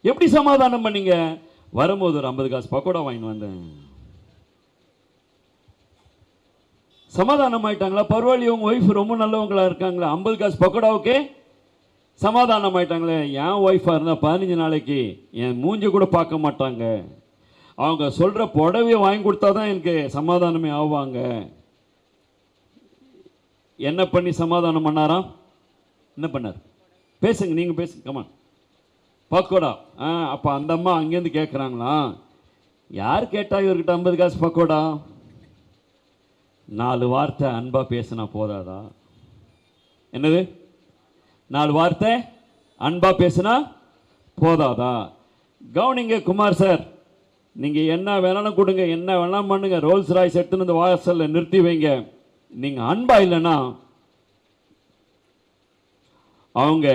எப்படி சமாதானம் பண்ணீங்க? வரும்போது ஒரு 50 காசு பக்கோடா வாங்கிட்டு வந்தேன். சமாதானம் ஆயிட்டாங்களா? பரவாயில்லையே, உங்க ஒய்ஃப் ரொம்ப நல்லவங்களா இருக்காங்களா? 50 காசு பக்கோடாவுக்கே சமாதானம் ஆயிட்டாங்களே. என் ஒய்ஃபா இருந்தா 15 நாளைக்கு என் மூஞ்ச கூட பார்க்க மாட்டாங்க. அவங்க சொல்ற புடவையை வாங்கி கொடுத்தாதான் எனக்கு சமாதானமே ஆவாங்க. என்ன பண்ணி சமாதானம் பண்ணாராம்? என்ன பண்ணார்? பேசுங்க, நீங்க பேசுங்க. கமான். பக்கோடா. அப்போ அந்த அம்மா அங்கேருந்து கேட்குறாங்களா, யார் கேட்டா இவர்கிட்ட 50 காசு பக்கோடா? 4 வார்த்தை அன்பா பேசினா போதாதா? என்னது? 4 வார்த்தை அன்பா பேசினா போதாதா? கவனிங்க குமார் சார், நீங்க என்ன வேணாலும் கொடுங்க, என்ன வேணாலும் பண்ணுங்க, ரோல்ஸ் ராய்ஸ் எடுத்துன்னு இந்த வாசல்ல நிறுத்தி வைங்க, நீங்க அன்பா இல்லைன்னா அவங்க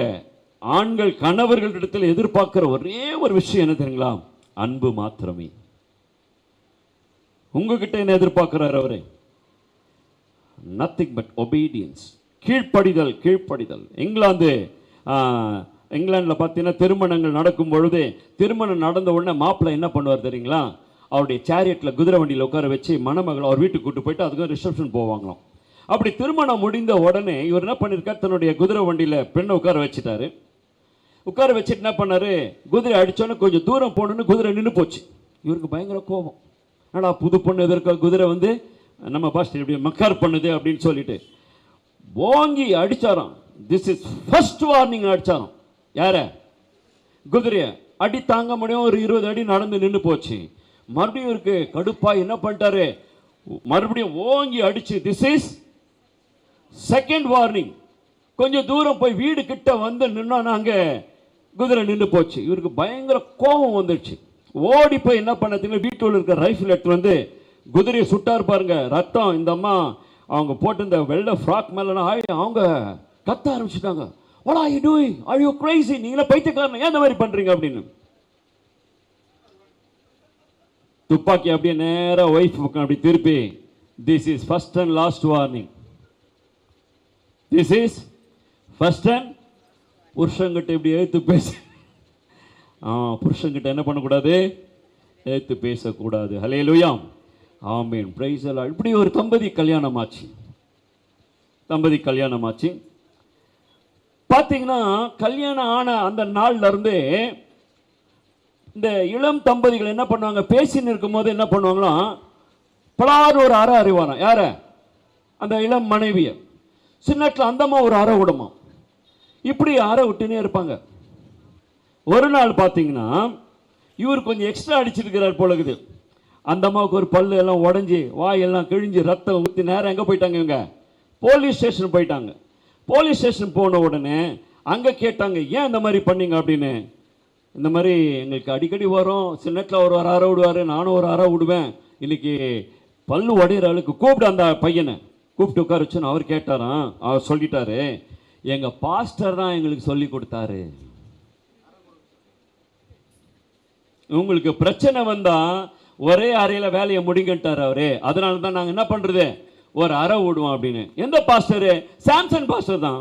ஆண்கள் கணவர்களிடத்தில் எதிர்பார்க்கிற ஒரே ஒரு விஷயம் என்ன தெரியுங்களா? அன்பு மாத்திரமே. உங்ககிட்ட என்ன எதிர்பார்க்கிறார் அவரு? Nothing but obedience. கீழ்ப்படிதல், கீழ்ப்படிதல். இங்கிலாந்தில் பார்த்தீங்கன்னா திருமணங்கள் நடக்கும் பொழுது, திருமணம் நடந்த உடனே மாப்பிள்ளை என்ன பண்ணுவார் தெரியுங்களா? அவருடைய சேரியட்டில் குதிரை வண்டியில் உட்கார வச்சு மணமகளை அவர் வீட்டுக்கு கூட்டு போயிட்டு அதுக்கு ரிசப்ஷன் போவாங்களாம். அப்படி திருமணம் முடிந்த உடனே இவர் என்ன பண்ணியிருக்கார், தன்னுடைய குதிரை வண்டியில் பெண்ணை உட்கார வச்சுட்டாரு. உட்கார வச்சுட்டு என்ன பண்ணாரு, குதிரை அடிச்சோன்னே கொஞ்சம் தூரம் போகணுன்னு குதிரை நின்று போச்சு. இவருக்கு பயங்கர கோபம். ஆனால் புது பொண்ணு எதிர்க்க குதிரை வந்து நம்ம பாஸ்டர் இப்படி மக்கார் பண்ணுது அப்படின்னு சொல்லிட்டு ஓங்கி அடிச்சாராம். திஸ் இஸ் ஃபர்ஸ்ட் வார்னிங் அடிச்சாராம். யார? குதிரைய. அடி தாங்க முடியும், ஒரு 20 அடி நடந்து நின்று போச்சு. மறுபடியும் இருக்கு கடுப்பா என்ன பண்ணிட்டாரு, மறுபடியும் ஓங்கி அடிச்சு திஸ் இஸ் செகண்ட் வார்னிங். கொஞ்சம் தூரம் போய் வீடு கிட்ட வந்து நின்னோன்னா அங்க குதிரை நின்று போச்சு. இவருக்கு பயங்கர கோபம் வந்துடுச்சு. ஓடி போய் என்ன பண்ணதுங்க, வீட்டுல இருக்க ரைஃபிள் எடுத்து வந்து குதிரையை சுட்டார் பாருங்க, ரத்தம். இந்த அம்மா அவங்க போட்டு இந்த வெள்ளை ஃப்ராக் மேல அவங்க கத்த ஆரம்பிச்சுட்டாங்க. What are you doing? Are you crazy? நீங்களே பைத்தியக்காரன், ஏன் இந்த மாதிரி பண்றீங்க அப்படின்னு. துப்பாக்கி அப்படியே நேரா ஒய்ஃப் பக்கம் அப்படி திருப்பி, this is first and last warning. This is first and. புருஷங்கிட்ட இப்படி எழுத்து பேச, புருஷங்கிட்ட என்ன பண்ணக்கூடாது, எழுத்து பேசக்கூடாது. Hallelujah, amen, praise the Lord. இப்படி ஒரு தம்பதி கல்யாணம் ஆச்சு. பார்த்தீங்கன்னா கல்யாணம் ஆன அந்த நாள்ல இருந்து இந்த இளம் தம்பதிகள் என்ன பண்ணுவாங்க, பேசின்னு இருக்கும் போது என்ன பண்ணுவாங்களா, பலாறு ஒரு அறை அறிவாராம். யார? அந்த இளம் மனைவிய. சின்னத்தில் அந்தம்மா ஒரு அறை விடுமா. இப்படி அறை விட்டுனே இருப்பாங்க. ஒரு நாள் பார்த்தீங்கன்னா இவர் கொஞ்சம் எக்ஸ்ட்ரா அடிச்சிருக்கிறார் போல இருக்குது. அந்த அம்மாவுக்கு ஒரு பல்லு எல்லாம் உடஞ்சி வாயெல்லாம் கிழிஞ்சு ரத்தம் ஊற்றி நேரம் எங்கே போயிட்டாங்க, இவங்க போலீஸ் ஸ்டேஷன் போயிட்டாங்க. போலீஸ் ஸ்டேஷன் போன உடனே அங்கே கேட்டாங்க, ஏன் இந்த மாதிரி பண்ணீங்க அப்படின்னு. இந்த மாதிரி எங்களுக்கு அடிக்கடி வரும், சில நேரத்தில் ஒரு அறை விடுவார், நானும் ஒரு அறை விடுவேன், இன்னைக்கு பல்லு உடையிற ஆளுக்கு கூப்பிட்டு அந்த பையனை கூப்பிட்டு உட்கார வச்சுன்னு அவர் கேட்டாராம். அவர் சொல்லிட்டாரு, எங்கள் பாஸ்டர் தான் எங்களுக்கு சொல்லி கொடுத்தாரு, உங்களுக்கு பிரச்சனை வந்தா ஒரே அறையில் வேலையை முடிங்கட்டார் அவரு, அதனால தான் நாங்கள் என்ன பண்ணுறது ஒரு அறை விடுவோம் அப்படின்னு. எந்த பாஸ்டரு? சாம்சன் பாஸ்டர் தான்.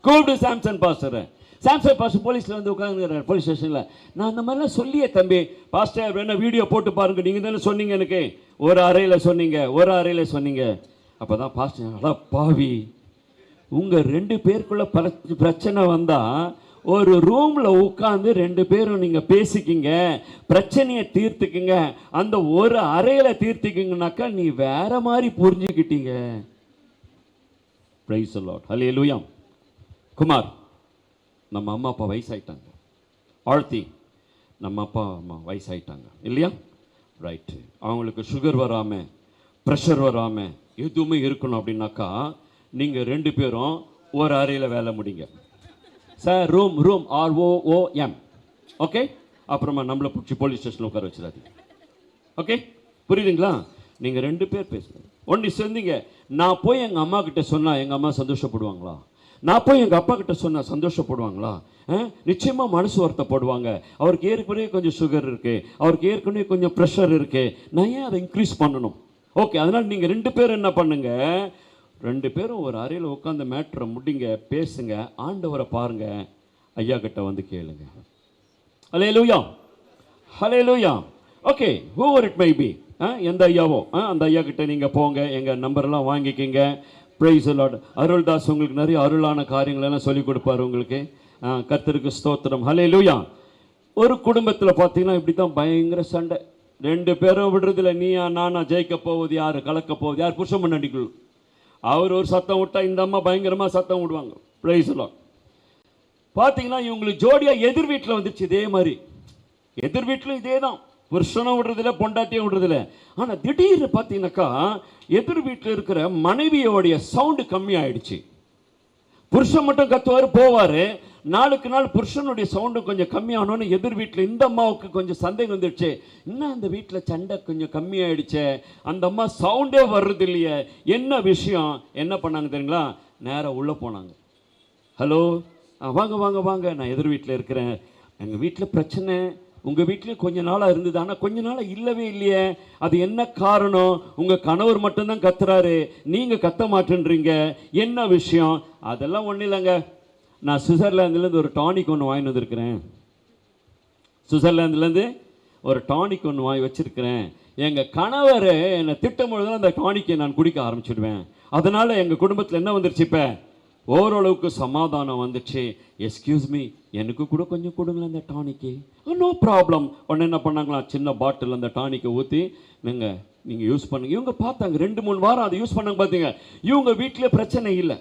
கூப்பிடு சாம்சன் பாஸ்டரை. சாம்சன் பாஸ்டர் போலீஸில் வந்து உட்காந்துக்கிறார் போலீஸ் ஸ்டேஷனில். நான் அந்த மாதிரிலாம் சொல்லியே தம்பி பாஸ்டர் வேணா வீடியோ போட்டு பாருங்க, நீங்கள் தானே சொன்னீங்க எனக்கு ஒரு அறையில் சொன்னீங்க, ஒரு அறையில் சொன்னீங்க. அப்போ தான் பாஸ்டர், அடா பாவி, உங்கள் 2 பேருக்குள்ள பிரச்சனை வந்தால் ஒரு ரூமில் உட்காந்து 2 பேரும் நீங்கள் பேசிக்கிங்க, பிரச்சனையை தீர்த்துக்குங்க, அந்த ஒரு அறையில் தீர்த்துக்கிங்கனாக்கா நீ வேற மாதிரி புரிஞ்சுக்கிட்டீங்க. பிரைஸ் தி லார்ட், ஹல்லேலூயா. குமார், நம்ம அம்மா அப்பா வயசாயிட்டாங்க. ஆழ்த்தி, நம்ம அப்பா அம்மா வயசாயிட்டாங்க இல்லையா? ரைட்டு. அவங்களுக்கு சுகர் வராமல், ப்ரெஷர் வராமல் எதுவுமே இருக்கணும் அப்படின்னாக்கா நீங்கள் 2 பேரும் ஒரு அறையில் வேலை முடிங்க சார். Room ROOM. ஓகே. அப்புறமா நம்மளை பிடிச்சி போலீஸ் ஸ்டேஷனில் உட்கார வச்சிடாதீங்க. ஓகே, புரியுதுங்களா? நீங்கள் 2 பேர் பேசுங்க. ஒன்று சேர்ந்தீங்க. நான் போய் எங்கள் அம்மா கிட்ட சொன்னால் எங்கள் அம்மா சந்தோஷப்படுவாங்களா? நான் போய் எங்கள் அப்பா கிட்ட சொன்னால் சந்தோஷப்படுவாங்களா? நிச்சயமாக மனசு வருத்தப்படுவாங்க. அவருக்கு ஏற்கனவே கொஞ்சம் சுகர் இருக்குது, அவருக்கு ஏற்கனவே கொஞ்சம் ப்ரெஷர் இருக்குது, நான் ஏன் அதை இன்க்ரீஸ் பண்ணணும்? ஓகே, அதனால் நீங்கள் 2 பேரும் என்ன பண்ணுங்க, 2 பேரும் ஒரு அறையில் உட்காந்து மேட்ரை முடிங்க, பேசுங்க, ஆண்டவரை பாருங்க, ஐயா கிட்ட வந்து கேளுங்க. Hallelujah, hallelujah. Okay, whoever it may be, எந்த ஐயாவோ அந்த ஐயா கிட்ட நீங்கள் போங்க, எங்கள் நம்பர்லாம் வாங்கிக்கிங்க. Price the Lord. அருள்தாஸ் உங்களுக்கு நிறைய அருளான காரியங்களெல்லாம் சொல்லிக் கொடுப்பார் உங்களுக்கு. கர்த்தருக்கு ஸ்தோத்திரம், ஹல்லேலூயா. ஒரு குடும்பத்தில் பார்த்தீங்கன்னா இப்படி தான் பயங்கர சண்டை. 2 பேரும் விடுறதில்ல, நீயா நானா, ஜெயிக்க போவது யார், கலக்க போவது யார், புருஷன் மண்ணடிக்குள். அவர் ஒரு சத்தம் விட்டா இந்த அம்மா பயங்கரமாக சத்தம் விடுவாங்க. Price the Lord. பார்த்தீங்கன்னா இவங்களுக்கு ஜோடியாக எதிர் வீட்டில் வந்துச்சு இதே மாதிரி. எதிர் வீட்டிலும் இதே தான், புருஷனும் விடுறதில்ல, பொண்டாட்டியும் விடுறதில்ல. ஆனால் திடீர்னு பார்த்தீங்கன்னாக்கா எதிர் வீட்டில் இருக்கிற மனைவியோடைய சவுண்டு கம்மியாயிடுச்சு. புருஷன் மட்டும் கத்துவார் போவார். நாளுக்கு நாள் புருஷனுடைய சவுண்டு கொஞ்சம் கம்மியானோன்னு எதிர் வீட்டில் இந்த அம்மாவுக்கு கொஞ்சம் சந்தேகம் வந்துடுச்சு. இன்னும் அந்த வீட்டில் சண்டை கொஞ்சம் கம்மியாயிடுச்சு, அந்த அம்மா சவுண்டே வர்றது இல்லையே, என்ன விஷயம்? என்ன பண்ணாங்க தெரியுங்களா? நேராக உள்ளே போனாங்க. ஹலோ, வாங்க வாங்க வாங்க, நான் எதிர் வீட்டில் இருக்கிறேன், எங்கள் வீட்டில் பிரச்சனை, உங்கள் வீட்லேயும் கொஞ்ச நாளாக இருந்தது, ஆனால் கொஞ்ச நாளாக இல்லவே இல்லையே, அது என்ன காரணம்? உங்கள் கணவர் மட்டும்தான் கத்துறாரு, நீங்கள் கத்த மாட்டேன்றீங்க, என்ன விஷயம்? அதெல்லாம் ஒன்றும் இல்லைங்க, நான் சுவிட்சர்லாந்துலேருந்து ஒரு டானிக் ஒன்று வாங்கிட்டு வந்திருக்கிறேன். சுவிட்சர்லாந்துலேருந்து ஒரு டானிக் ஒன்று வாங்கி வச்சுருக்கிறேன். எங்கள் கணவர் என்னை திட்டம்பொழுது அந்த டானிக்கை நான் குடிக்க ஆரம்பிச்சிடுவேன். அதனால் எங்கள் குடும்பத்தில் என்ன வந்துருச்சு, இப்போ ஓரளவுக்கு சமாதானம் வந்துச்சு. எஸ்கியூஸ் மீ, எனக்கு கூட கொஞ்சம் கொடுங்களேன் அந்த டானிக்கு. No problem. உடனே என்ன பண்ணாங்களா, சின்ன பாட்டில் அந்த டானிக்கை ஊற்றி நீங்கள் யூஸ் பண்ணுங்க. இவங்க பார்த்தாங்க 2-3 வாரம் அதை யூஸ் பண்ணாங்க. பார்த்தீங்க, இவங்க வீட்டில் பிரச்சனை இல்லை.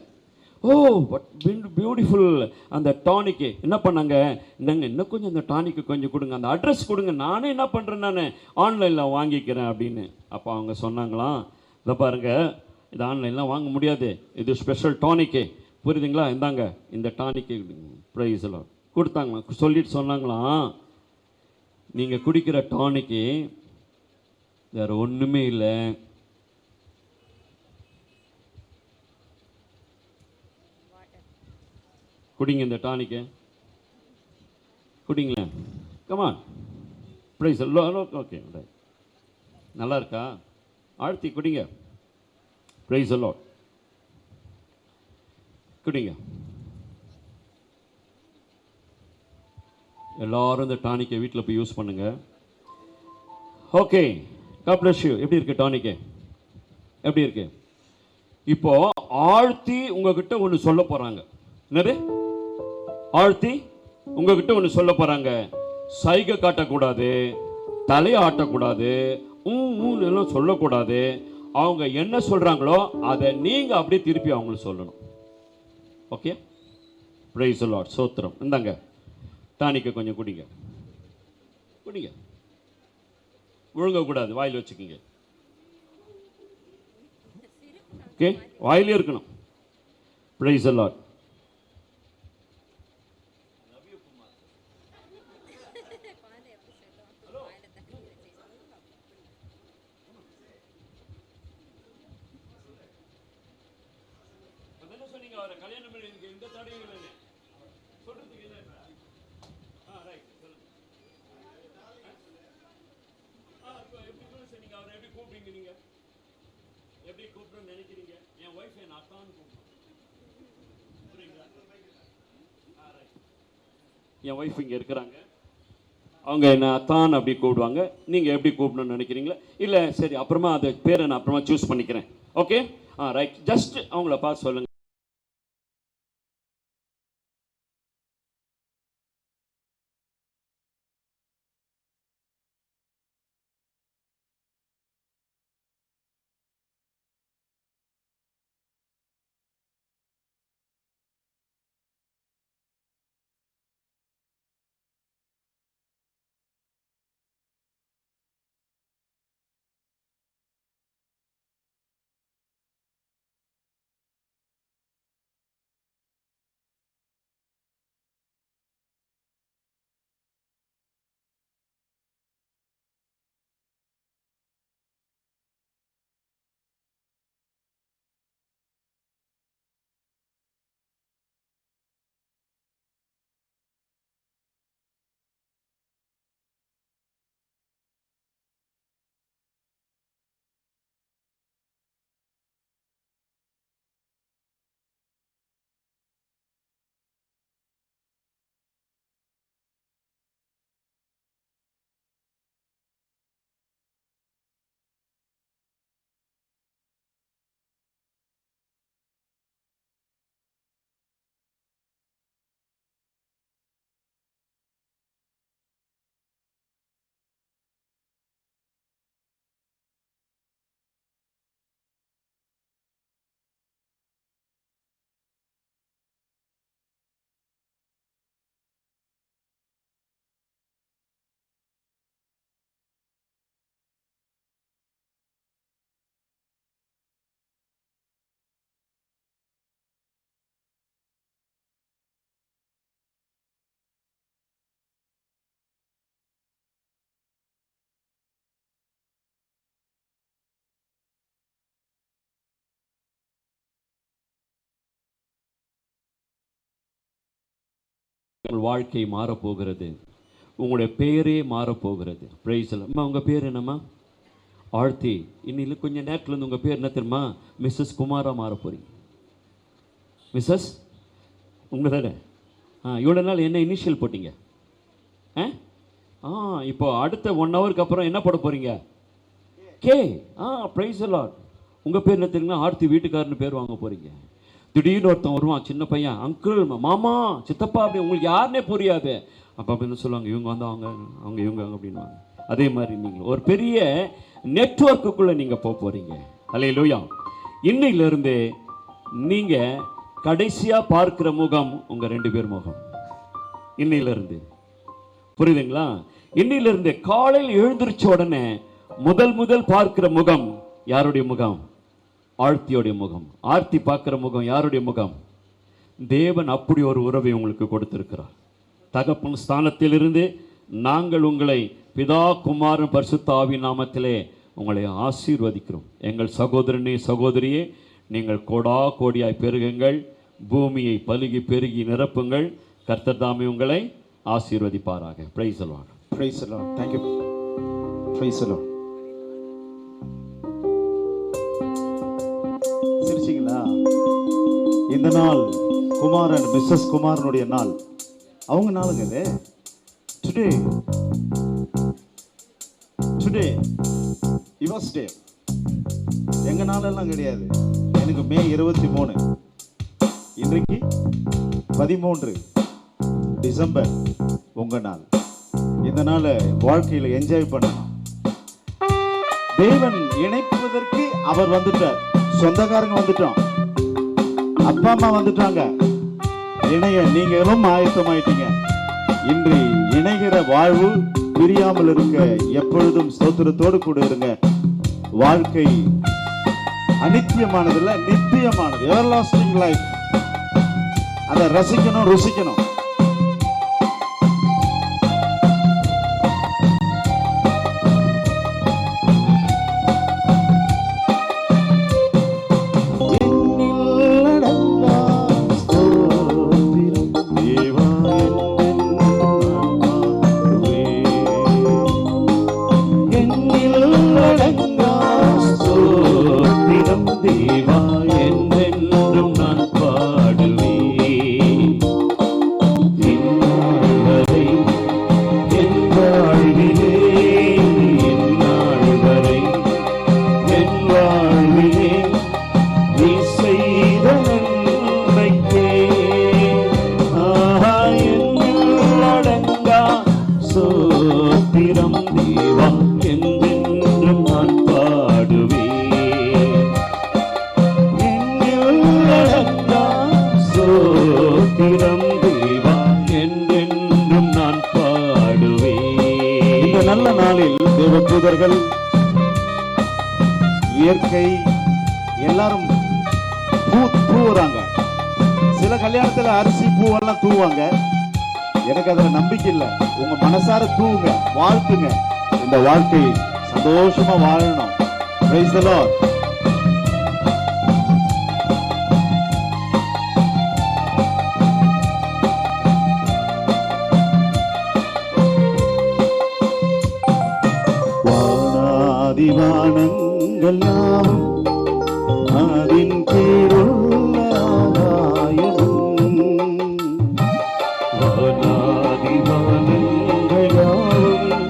ஓ, வாட் பியூட்டிஃபுல். அந்த டானிக்கு என்ன பண்ணாங்க, இந்தாங்க இன்னும் கொஞ்சம் அந்த டானிக்கு கொஞ்சம் கொடுங்க, அந்த அட்ரஸ் கொடுங்க, நானே என்ன பண்ணுறேன், நான் ஆன்லைனில் வாங்கிக்கிறேன் அப்படின்னு. அப்போ அவங்க சொன்னாங்களாம், இதை பாருங்கள், இது ஆன்லைன்லாம் வாங்க முடியாது, இது ஸ்பெஷல் டானிக்கு, புரியுதுங்களா, இந்தாங்க இந்த டானிக்கு ப்ரைஸ் எல்லாம் கொடுத்தாங்களாம். சொல்லிட்டு சொன்னாங்களாம், நீங்கள் குடிக்கிற டானிக்கு வேறு ஒன்றுமே இல்லை, குடிங்க இந்த டானிக்கு, குடிங்களேன், கமான், ப்ரைஸ் எல்லாம். ஓகே, நல்லா இருக்கா? ஆழ்த்தி குடிங்க, ப்ரைஸ் எல்லாம், குடிங்க. எல்லாரும் இந்த டானிக்கை வீட்டில் போய் யூஸ் பண்ணுங்க. Okay, God bless you. எப்படி இருக்கு டானிக்கு? எப்படி இருக்கு? இப்போ ஆழ்த்தி உங்ககிட்ட ஒன்று சொல்ல போறாங்க. என்னது? ஆழ்த்தி உங்ககிட்ட ஒன்று சொல்ல போறாங்க. சைகை காட்டக்கூடாது, தலையை ஆட்டக்கூடாது, எல்லாம் சொல்லக்கூடாது. அவங்க என்ன சொல்றாங்களோ அதை நீங்க அப்படியே திருப்பி அவங்களுக்கு சொல்லணும். ஓகே, பிரைஸ் தி லார்ட், சோத்திரம். இந்தாங்க டானிக்கை கொஞ்சம் குடிங்க. பண்ணிங்க. விழுங்கக்கூடாது, வாயில் வச்சுக்கோங்க. ஓகே, வாயிலே இருக்கணும். Price the Lord. எப்படி கூப்பிடணும்னு நினைக்கிறீங்க? என் ஒய்ஃப் என் அக்கான்னு கூப்பிடுவோம். என் ஒய்ஃப் இங்கே இருக்கிறாங்க, அவங்க என்ன அத்தான் அப்படி கூப்பிடுவாங்க. நீங்கள் எப்படி கூப்பிடணும்னு நினைக்கிறீங்களா? இல்லை சரி, அப்புறமா அந்த பேரை நான் அப்புறமா சூஸ் பண்ணிக்கிறேன். Okay, right. ஜஸ்ட் அவங்கள பார்த்து சொல்லுங்கள். உங்கள் வாழ்க்கை மாறப்போகிறது. உங்களுடைய பேரே மாறப்போகிறது. பிரைஸ் எல்லாம். அம்மா உங்கள் பேர் என்னம்மா? ஆர்த்தி. இன்னில் கொஞ்சம் நேரத்தில் இருந்து உங்கள் பேர் என்ன தெரியுமா? மிஸ்ஸஸ் குமாரா மாற போகிறீங்க. மிஸ்ஸஸ் உங்கள் தானே? இவ்வளோ நாள் என்ன இனிஷியல் போட்டிங்க? இப்போ அடுத்த 1 ஹவருக்கு அப்புறம் என்ன போட போகிறீங்க? கே. பிரைஸ் எல்லாம். உங்கள் பேர் என்ன தெரியுங்களா? ஆர்த்தி வீட்டுக்காரன்னு பேர் வாங்க போகிறீங்க. திடீர்னு ஒருத்தன் வருவான், சின்ன பையன், அங்கிள், மாமா, சித்தப்பா, அப்படி உங்களுக்கு யாருன்னே புரியாது. அப்போ என்ன சொல்லுவாங்க, இவங்க வந்து அவங்க இவங்க அப்படின்வாங்க. அதே மாதிரி நீங்கள் ஒரு பெரிய நெட்வொர்க்குள்ளே நீங்கள் போக போகிறீங்க. அல்லேலூயா. இன்னையிலிருந்து நீங்கள் கடைசியாக பார்க்குற முகம் உங்கள் 2 பேர் முகம். இன்னையிலிருந்து புரியுதுங்களா? இன்னையிலிருந்து காலையில் எழுந்திருச்ச உடனே முதல் பார்க்கிற முகம் யாருடைய முகம்? ஆர்த்தியோடைய முகம். ஆர்த்தி பார்க்கிற முகம் யாருடைய முகம்? தேவன் அப்படி ஒரு உறவை உங்களுக்கு கொடுத்திருக்கிறார். தகப்பன் ஸ்தானத்திலிருந்து நாங்கள் உங்களை பிதா குமாரன் பரிசுத்த ஆவியின் நாமத்திலே உங்களை ஆசீர்வதிக்கிறோம். எங்கள் சகோதரனே சகோதரியே, நீங்கள் கோடியாய் பெருகுங்கள், பூமியை பலுகி பெருகி நிரப்புங்கள். கர்த்தர் தாமே உங்களை ஆசீர்வதிப்பாராக. Praise the Lord. Praise the Lord. Thank you. Praise the Lord. சிரிச்சிங்களா? இந்த நாள் குமாரன், மிஸ்ஸஸ் குமாரனுடைய நாள். அவங்க நாளுங்க இது. Today yours day. எங்க நாளெல்லாம் கிடையாது. எனக்கு மே 23, இன்றைக்கு 13 டிசம்பர் உங்க நாள். இந்த நாளை வாழ்க்கையில் என்ஜாய் பண்ணணும். தேவன் இணைப்பதற்கு அவர் வந்துட்டார். சொந்தக்காரங்க வந்துட்டோம், அப்பா அம்மா வந்துட்டாங்க. இணைய நீங்களும் ஆயத்தமாயிட்டீங்க. இன்று இணைகிற வாழ்வு பிரியாமல் இருக்க எப்பொழுதும் ஸ்தோத்திரத்தோடு கூட இருங்க. வாழ்க்கை அநித்தியமானதுல நித்தியமானது, எவர்லாஸ்டிங் லைஃப். அதை ரசிக்கணும், ருசிக்கணும். நல்ல நாளில் தேவதூதர்கள், இயற்கை எல்லாரும் தூவுறாங்க. சில கல்யாணத்துல அரிசி பூவெல்லாம் தூவாங்க. எனக்கு அதுல நம்பிக்கை இல்லை. உங்க மனசார தூவுங்க, வாழ்த்துங்க. இந்த வாழ்க்கை சந்தோஷமா வாழணும். Praise the Lord. வானங்கள் யாவும் அதின் கீழுள்ள ஆகாயமும், வானங்கள் யாவும்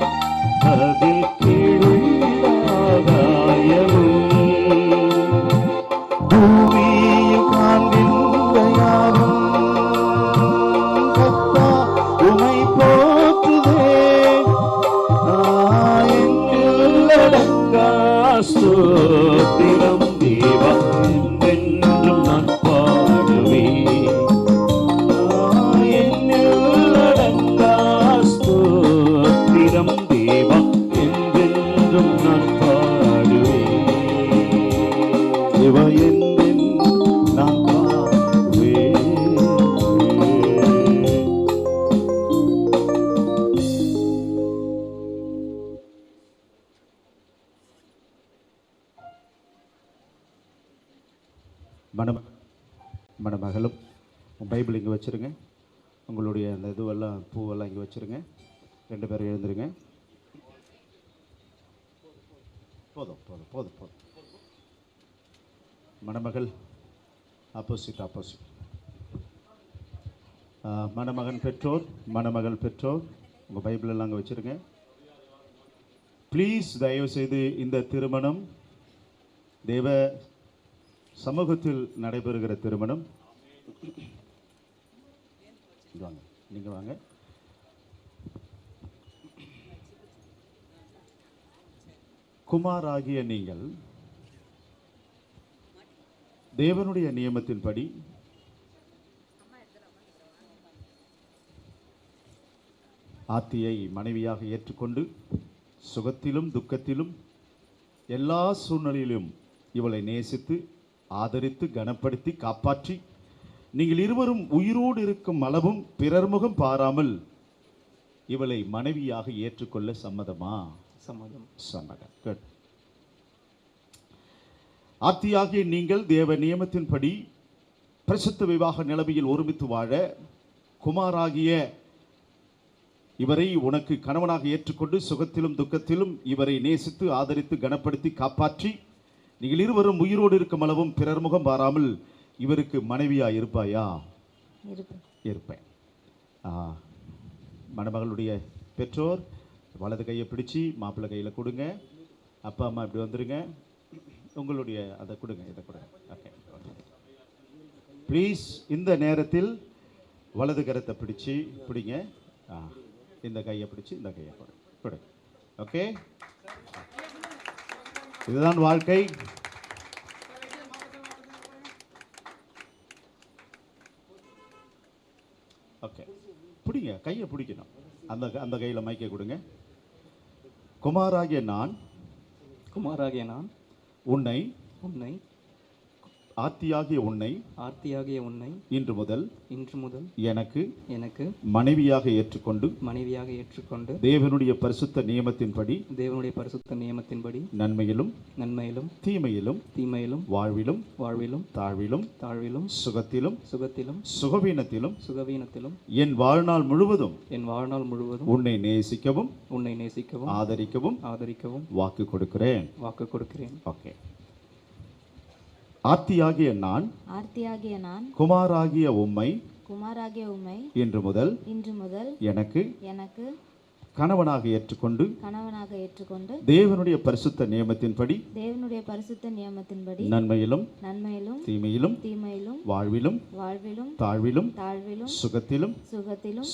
அதில் கீழுள்ள ஆகாயமும், பூமியில் காண்கின்ற யாவும் கர்த்தா உமை போற்றுதே. ஸ்தோத்திரம் தேவா என்றென்றும் நான் பாடுவேன். என்னில்லடங்கா ஸ்தோத்திரம் தேவா என்றென்றும் நான் பாடுவேன். தேவா என்றென்றும் நான் பாடுவேன். மணமகளும் பைபிள் இங்கே வச்சுருங்க. உங்களுடைய அந்த இதுவெல்லாம் பூவெல்லாம் இங்கே வச்சுருங்க. 2 பேரும் எழுந்துருங்க. போதும் போதும் போதும் போதும். மணமகள் ஆப்போசிட். மணமகன் பெற்றோர், மணமகள் பெற்றோர், உங்கள் பைபிள் எல்லாம் அங்கே வச்சுருங்க. ப்ளீஸ் தயவு செய்து இந்த திருமணம் தேவ சமூகத்தில் நடைபெறுகிற திருமணம். வாங்க, நீங்க வாங்க. குமாராகிய நீங்கள் தேவனுடைய நியமத்தின்படி ஆத்தியை மனைவியாக ஏற்றுக்கொண்டு சுகத்திலும் துக்கத்திலும் எல்லா சூழ்நிலையிலும் இவளை நேசித்து ஆதரித்து கனப்படுத்தி காப்பாற்றி நீங்கள் இருவரும் உயிரோடு இருக்கும் அளவும் பிறர் முகம் பாராமல் இவளை மனைவியாக ஏற்றுக்கொள்ள சம்மதமா? சம்மதம். சம்மதம். குட். ஆத்தியாகிய நீங்கள் தேவ நியமத்தின்படி பரிசுத்த விவாக நிலைமையில் ஒருமித்து வாழ குமாராகிய இவரை உனக்கு கணவனாக ஏற்றுக்கொண்டு சுகத்திலும் துக்கத்திலும் இவரை நேசித்து ஆதரித்து கனப்படுத்தி காப்பாற்றி நீங்கள் இருவரும் உயிரோடு இருக்கும் அளவும் பிறர் முகம் பாராமல் இவருக்கு மனைவியா இருப்பாயா? இருப்பேன். மணமகளுடைய பெற்றோர் வலது கையை பிடிச்சி மாப்பிள்ளை கையில் கொடுங்க. அப்பா அம்மா இப்படி வந்துருங்க. உங்களுடைய அதை கொடுங்க, இதை கொடுங்க. Okay, please. இந்த நேரத்தில் வலது கரத்தை பிடிச்சி பிடிங்க. இந்த கையை பிடிச்சி இந்த கையை கொடுங்க. ஓகே, இதுதான் வாழ்க்கை. ஓகே, பிடிங்க, கையை பிடிக்கணும். அந்த கையில் மைக்கை கொடுங்க. குமாராகிய நான் உன்னை ஆர்த்தியாகிய உன்னை இன்று முதல் எனக்கு மனைவியாக ஏற்றுக்கொண்டு தேவனுடைய பரிசுத்த நியமத்தின்படி நன்மையிலும் தீமையிலும் வாழ்விலும் தாழ்விலும் சுகத்திலும் சுகவீனத்திலும் என் வாழ்நாள் முழுவதும் உன்னை நேசிக்கவும் ஆதரிக்கவும் வாக்கு கொடுக்கிறேன். ஓகே. ஆர்த்தியாகிய நான் குமாராகிய உம்மை இன்று முதல் எனக்கு கணவனாக ஏற்றுக்கொண்டு தேவனுடைய பரிசுத்த நியமத்தின்படி நன்மையிலும் தீமையிலும் வாழ்விலும் தாழ்விலும் சுகத்திலும்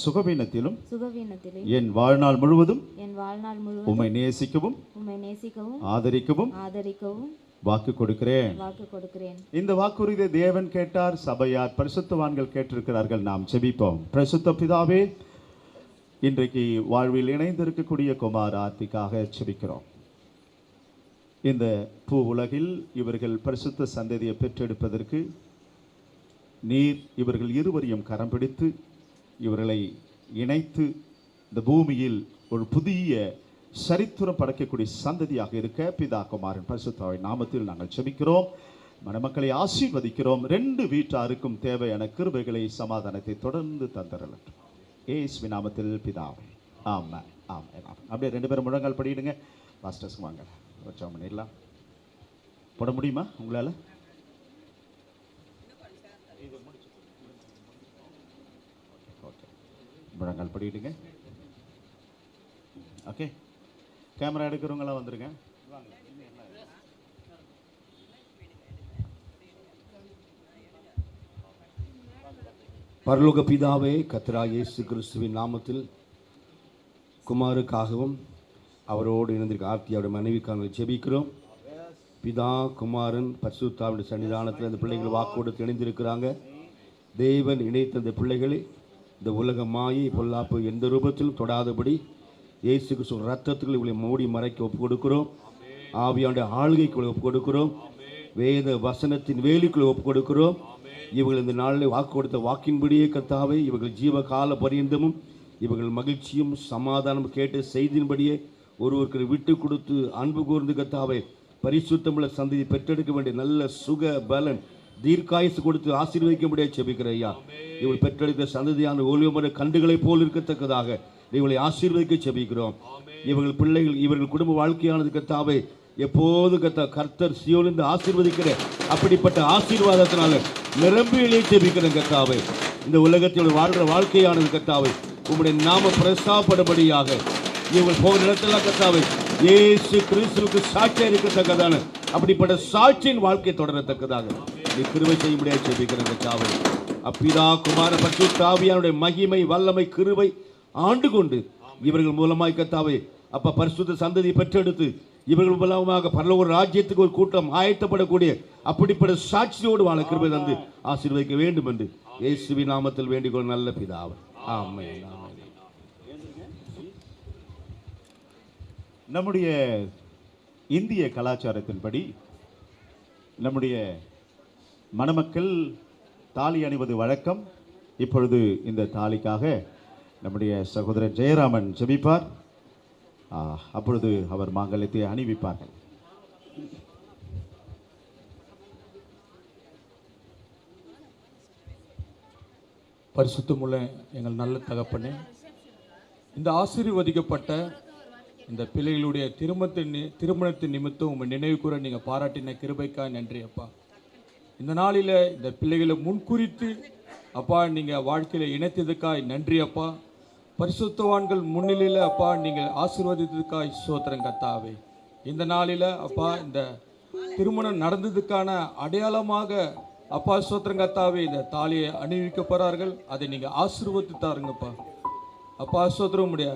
சுகவீனத்திலும் என் வாழ்நாள் முழுவதும் உம்மை நேசிக்கவும் ஆதரிக்கவும் வாக்கு கொடுக்கிறேன். இந்த வாக்குறுதியை தேவன் கேட்டார், சபையார் பரிசுத்தவான்கள் கேட்டிருக்கிறார்கள். நாம் ஜெபிப்போம். பரிசுத்த பிதாவே, இன்றைக்கு வாழ்வில் இணைந்திருக்கக்கூடிய குமார் ஆர்த்திக்காக ஜெபிக்கிறோம். இந்த பூ உலகில் இவர்கள் பரிசுத்த சந்ததியை பெற்றெடுப்பதற்கு நீர் இவர்கள் இருவரையும் கரம் பிடித்து இவர்களை இணைத்து இந்த பூமியில் ஒரு புதிய சரித்திரம் படைக்கக்கூடிய சந்ததியாக இருக்க பிதா குமாரன் பரிசுத்த நாமத்தில் நாங்கள் ஜெபிக்கிறோம். மணமக்களை ஆசீர்வதிக்கிறோம். 2 வீட்டாருக்கும் தேவையான கிருபைகளை சமாதானத்தை தொடர்ந்து தந்தரலட்டும். இயேசுவின் நாமத்தில் பிதாவே, ஆமென். ஆமென். அப்படியே 2 பேரும் முழங்கால் படிடுங்க. பாஸ்டர்ஸ் வாங்க, வச்சா பண்ணிடலாம். போட முடியுமா உங்களால்? ஓகே, முழங்கால் படிடுங்க. ஓகே, கேமரா எடுக்கிறவங்களாம் வந்துருங்க. பரலோக பிதாவே, கர்த்தராகிய இயேசு கிறிஸ்துவின் நாமத்தில் குமாருக்காகவும் அவரோடு இணைந்திருக்க ஆர்த்தியோட மனைவிக்காக ஜெபிக்கிறோம். பிதா குமாரன் பரிசுத்தாவுடைய சன்னிதானத்தில் அந்த பிள்ளைகள் வாக்கோடு இணைந்திருக்கிறாங்க. தேவன் இணைத்த அந்த பிள்ளைகளை இந்த உலக மாயை பொல்லாப்பு எந்த ரூபத்திலும் தொடாதபடி இயேசு கிறிஸ்து ரத்தத்துக்குள் இவங்களை மூடி மறைக்க ஒப்பு கொடுக்கிறோம். ஆவியானுடைய ஆளுகைக்குள்ள ஒப்பு கொடுக்கிறோம். வேத வசனத்தின் வேலிக்குள்ள ஒப்பு கொடுக்கிறோம். இவர்கள் இந்த நாளில் வாக்கு கொடுத்த வாக்கின்படியே கர்த்தாவே, இவர்கள் ஜீவகால பரியந்தமும் இவர்கள் மகிழ்ச்சியும் சமாதானம் கேட்ட செய்தியின்படியே ஒருவருக்கு விட்டு கொடுத்து அன்பு கூர்ந்து கர்த்தாவே, பரிசுத்தமுள்ள சந்ததி பெற்றெடுக்க வேண்டிய நல்ல சுக பலன் தீர்க்காயசு கொடுத்து ஆசீர்வதிக்கும்படியே ஜெபிக்கிற ஐயா. இவள் பெற்றெடுக்கிற சந்ததியான ஒளிவமர கண்டுகளை போல் இருக்கத்தக்கதாக இவளை ஆசீர்வதிக்க ஜெபிக்கிறோம். இவர்கள் பிள்ளைகள் இவர்கள் குடும்ப வாழ்க்கையானது கர்த்தாவே, எப்போது கர்த்தர் சியோனிலிருந்து ஆசீர்வதிக்கிற அப்படிப்பட்ட ஆசீர்வாதத்தினால நிரம்பி ஜெபிக்கிற கர்த்தாவே, இந்த உலகத்தில் வாழ்கிற வாழ்க்கையானது கர்த்தாவே, உம்முடைய நாம பிரஸ்தாபடும்படியாக இவர்கள் போகிற இடத்துல கர்த்தாவே இயேசு கிறிஸ்துவுக்கு சாட்சியாக இருக்கத்தக்கதான அப்படிப்பட்ட சாட்சியின் வாழ்க்கை தொடரத்தக்கதாக நீ கிருபை செய்யும்படியாக ஜெபிக்கிற கர்த்தாவே. அப்பிதா குமார பரிசுத்த ஆவியானுடைய மகிமை வல்லமை கிருபை ஆண்டு கொண்டு இவர்கள் மூலமாய் கர்த்தாவே அப்ப பரிசுத்த சந்ததியை பெற்றெடுத்து இவர்கள் மூலமாக பரலோக ராஜ்யத்துக்கு ஒரு கூட்டம் ஆயத்தப்படக்கூடிய அப்படிப்பட்ட சாட்சியோடு வாழ கிருபை தந்து ஆசீர்வதிக்க வேண்டும் என்று இயேசுவின் நாமத்தில் வேண்டிக்கொள் நல்ல பிதாவே, ஆமென். நம்முடைய இந்திய கலாச்சாரத்தின்படி நம்முடைய மணமக்கள் தாலி அணிவது வழக்கம். இப்பொழுது இந்த தாலிக்காக நம்முடைய சகோதரர் ஜெயராமன் ஜெபிப்பார். அப்பொழுது அவர் மாங்கல்யத்தை அணிவிப்பார்கள். பரிசுத்தமுள்ள எங்கள் நல்ல தகப்பனே, இந்த ஆசீர்வதிக்கப்பட்ட இந்த பிள்ளைகளுடைய திருமணத்தின் நிமித்தம் உங்கள் நினைவு கூற நீங்கள் பாராட்டின கிருபைக்காக நன்றி அப்பா. இந்த நாளில் இந்த பிள்ளைகளை முன்குறித்து அப்பா நீங்கள் வாழ்க்கையில் இணைத்ததுக்காய் நன்றி அப்பா. பரிசுத்தவான்கள் முன்னிலையில் அப்பா நீங்கள் ஆசீர்வதித்ததுக்காய் ஸ்தோத்திரம் கர்த்தாவே. இந்த நாளில் அப்பா இந்த திருமணம் நடந்ததுக்கான அடையாளமாக அப்பா ஸ்தோத்திரம் கர்த்தாவே இந்த தாலியை அணிவிக்க போகிறார்கள். அதை நீங்கள் ஆசீர்வதித்து தாருங்கப்பா. அப்பா ஸ்தோத்திரம் உடைய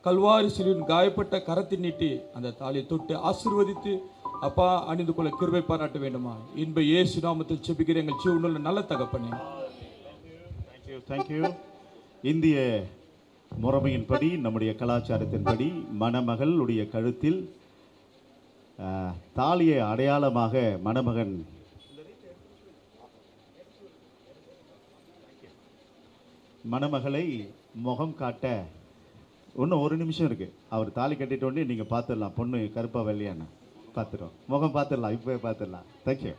கல்வாரி சிலுவின் காயப்பட்ட கரத்தை நீட்டி அந்த தாலியை தொட்டு ஆசீர்வதித்து அப்பா அணிந்து கொள்ள கிருபை பாராட்ட வேண்டுமா இன்ப இயேசு நாமத்தில் ஜெபிக்கிற எங்கள் ஜீவனுள்ள நல்ல தகப்பனே. தேங்க்யூ. இந்திய முறைமையின்படி, நம்முடைய கலாச்சாரத்தின்படி மணமகளுடைய கழுத்தில் தாலியை அடையாளமாக மணமகன் மணமகளை முகம் காட்ட இன்னும் ஒரு நிமிஷம் இருக்கு. அவர் தாலி கட்டிட்டோடனே நீங்க பார்த்துடலாம் பொண்ணு கருப்பா வெள்ளையான்னு பார்த்துடும். முகம் பார்த்துடலாம், இப்போ பார்த்துடலாம். தேங்க்யூ.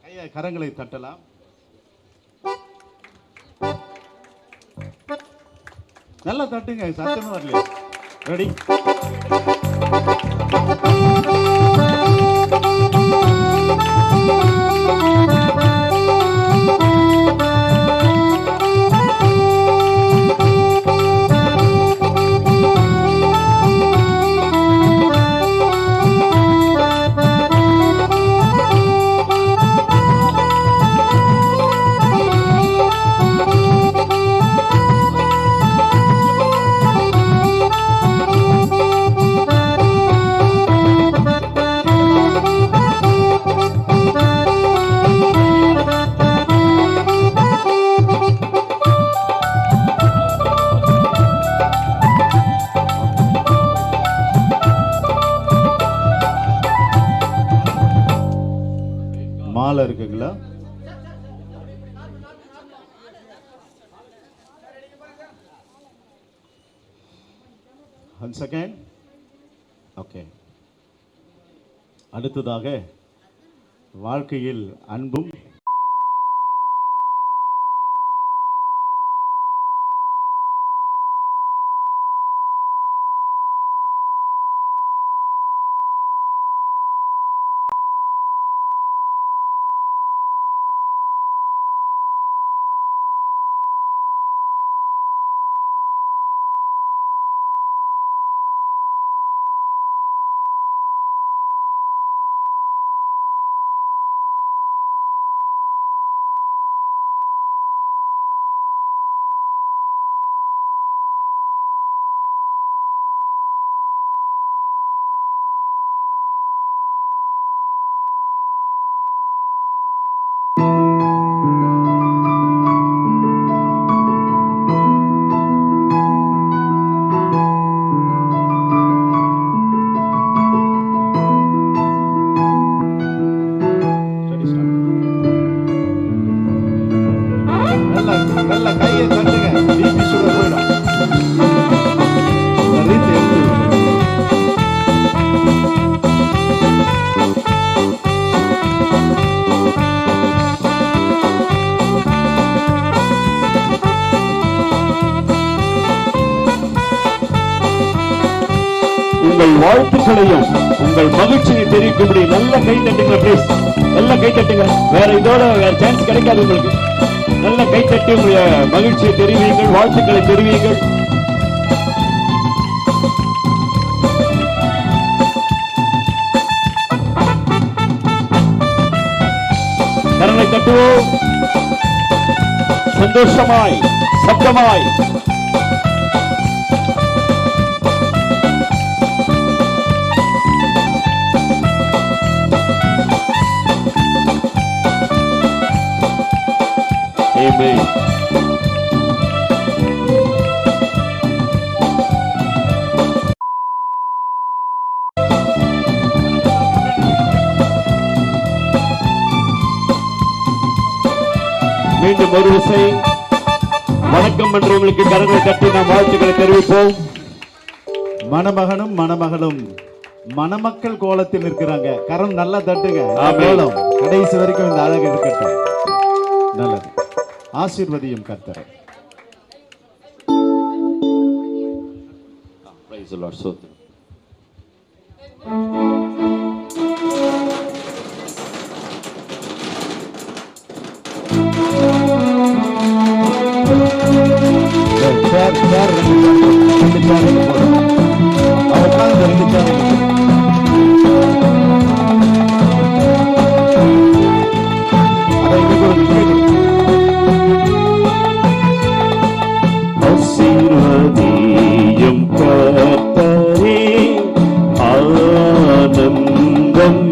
கையை கரங்களை தட்டலாம். நல்லா தட்டுங்க, சத்தமும் வரல. ரெடி? மாலை இருக்குங்களா? One second. ஓகே. அடுத்ததாக வாழ்க்கையில் அன்பும் நல்லா கையை தட்டுங்க. பிபி சுகர் போயிடும். உங்கள் வாழ்த்துக்களையும் உங்கள் மகிழ்ச்சியை தெரிவிக்கும்படி நல்ல கை தட்டுங்க ப்ளீஸ். நல்ல கை தட்டுங்க. வேற இதோட வேற சான்ஸ் கிடைக்காது உங்களுக்கு. நல்ல கை தட்டி உங்களுடைய மகிழ்ச்சியை தெரிவியுங்கள், வாழ்த்துக்களை தெரிவியுங்கள். கரங்களை தட்டுவோம். சந்தோஷமாய் சப்தமாய் Amen. மீண்டும் ஒரு விசை வணக்கம் என்று உங்களுக்கு கரங்களை தட்டி நாம் வாழ்த்துக்களை தெரிவிப்போம். மணமகனும் மணமகளும் மணமக்கள் கோலத்தில் இருக்கிறாங்க. கரம் நல்லா தட்டுங்க. கோலம் கடைசி வரைக்கும் இந்த அழகு இருக்கட்டும். நல்லது. ஆசீர்வதியும் கர்த்தரை. Praise the Lord. சோத்திரம். ஆசீர்வதியும் கர்த்தரே, ஆனந்தம்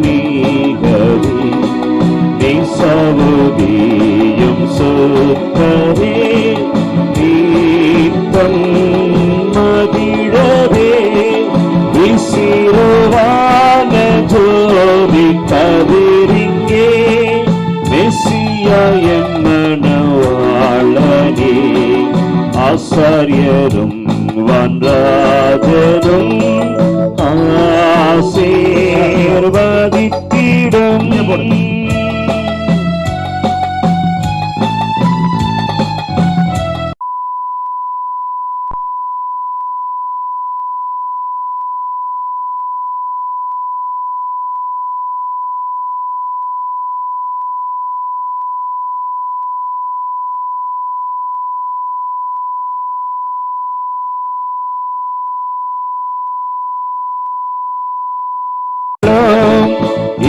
மிகவே, நேசமுதியும் சுத்தரே, தீர்த்தம்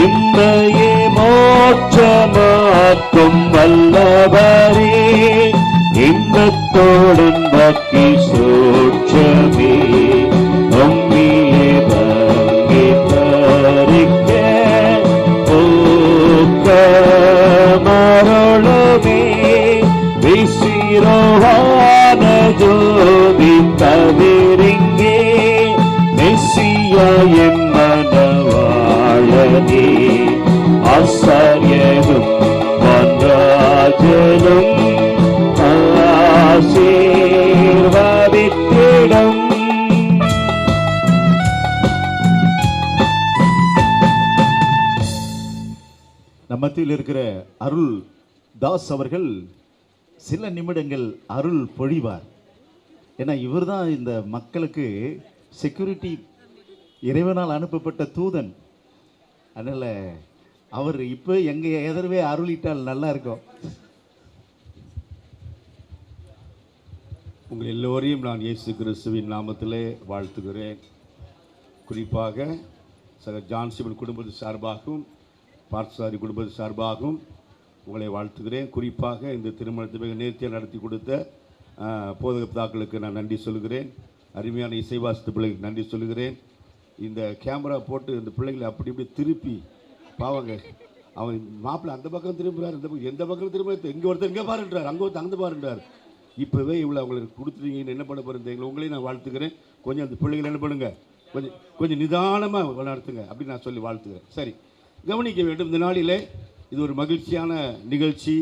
இம்மையே மோட்சமாக்கும் வல்லவரே இன்பத்தோடும் பக்தி சூட்சமே உம்மிலே பங்கி தரிக்க ஊக்கமருளுமே விசிரோவான ஜோதி தவிரிங்கே மெஸ்ஸியா என் மனவாழனே ஆசாரியனும் மன்றாஜனும் ஆசீர்வதித்திடும். நம் மத்தியில் இருக்கிற அருள் தாஸ் அவர்கள் சில நிமிடங்கள் அருள் பொழிவார். ஏன்னா இவர் தான் இந்த மக்களுக்கு செக்யூரிட்டி, இறைவனால் அனுப்பப்பட்ட தூதன். அதனால் அவர் இப்போ எங்கள் எதிரவே அருளிட்டால் நல்லா இருக்கும். உங்கள் எல்லோரையும் நான் இயேசு கிறிஸ்துவின் நாமத்திலே வாழ்த்துகிறேன். குறிப்பாக சகர் ஜான் சிவன் குடும்பத்து சார்பாகவும் பார்த்தசாரி குடும்பத்து சார்பாகவும் உங்களை வாழ்த்துகிறேன். குறிப்பாக இந்த திருமணத்தை மிக நேர்த்தியாக நடத்தி கொடுத்த போதக பிதாக்களுக்கு நான் நன்றி சொல்கிறேன். அருமையான இசைவாசித்த பிள்ளைகளுக்கு நன்றி சொல்கிறேன். இந்த கேமரா போட்டு இந்த பிள்ளைகளை அப்படி இப்படி திருப்பி பாவங்க, அவன் மாப்பிள்ளை அந்த பக்கம் திரும்புகிறார், இந்த பக்கம் எந்த பக்கம் திரும்ப, இங்கே ஒருத்தர் இங்கே பாருன்றார், அங்கே ஒருத்தர் அங்கே பாருன்றார். இப்போவே இவ்வளோ அவங்களுக்கு கொடுத்துருக்கீங்கன்னு என்ன பண்ண போகிறீங்க? உங்களையும் நான் வாழ்த்துக்கிறேன். கொஞ்சம் அந்த பிள்ளைகளை என்ன பண்ணுங்க, கொஞ்சம் நிதானமாக நடத்துங்க அப்படின்னு நான் சொல்லி வாழ்த்துக்கிறேன். சரி, கவனிக்க வேண்டும். இந்த நாளிலே இது ஒரு மகிழ்ச்சியான நிகழ்ச்சி,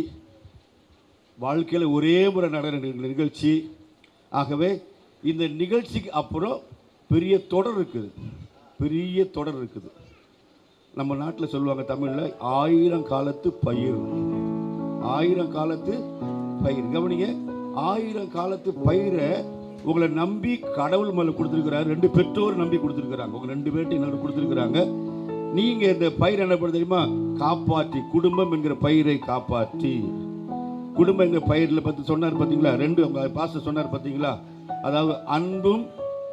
வாழ்க்கையில் ஒரே முறை நடக்கிற நிகழ்ச்சி. ஆகவே இந்த நிகழ்ச்சிக்கு அப்புறம் பெரிய தொடர் இருக்குது, பெரிய தொடர் இருக்குது. நம்ம நாட்டில் சொல்லுவாங்க தமிழில் 1000 காலத்து பயிர், 1000 காலத்து பயிர். கவனிங்க, 1000 காலத்து பயிரை உங்களை நம்பி கடவுள் மேலே கொடுத்துருக்கிறாரு. 2 பெற்றோர் நம்பி கொடுத்துருக்குறாங்க, உங்கள் 2 பேர்ட்டையும் என்ன கொடுத்துருக்குறாங்க. நீங்கள் இந்த பயிர் என்ன பண்ண தெரியுமா? காப்பாற்றி, குடும்பம் என்கிற பயிரை காப்பாற்றி, குடும்பம் என்கிற பயிரில் பற்றி சொன்னார் பார்த்தீங்களா? 2 உங்கள் பாஸ்டர் சொன்னார் பார்த்தீங்களா? அதாவது அன்பும்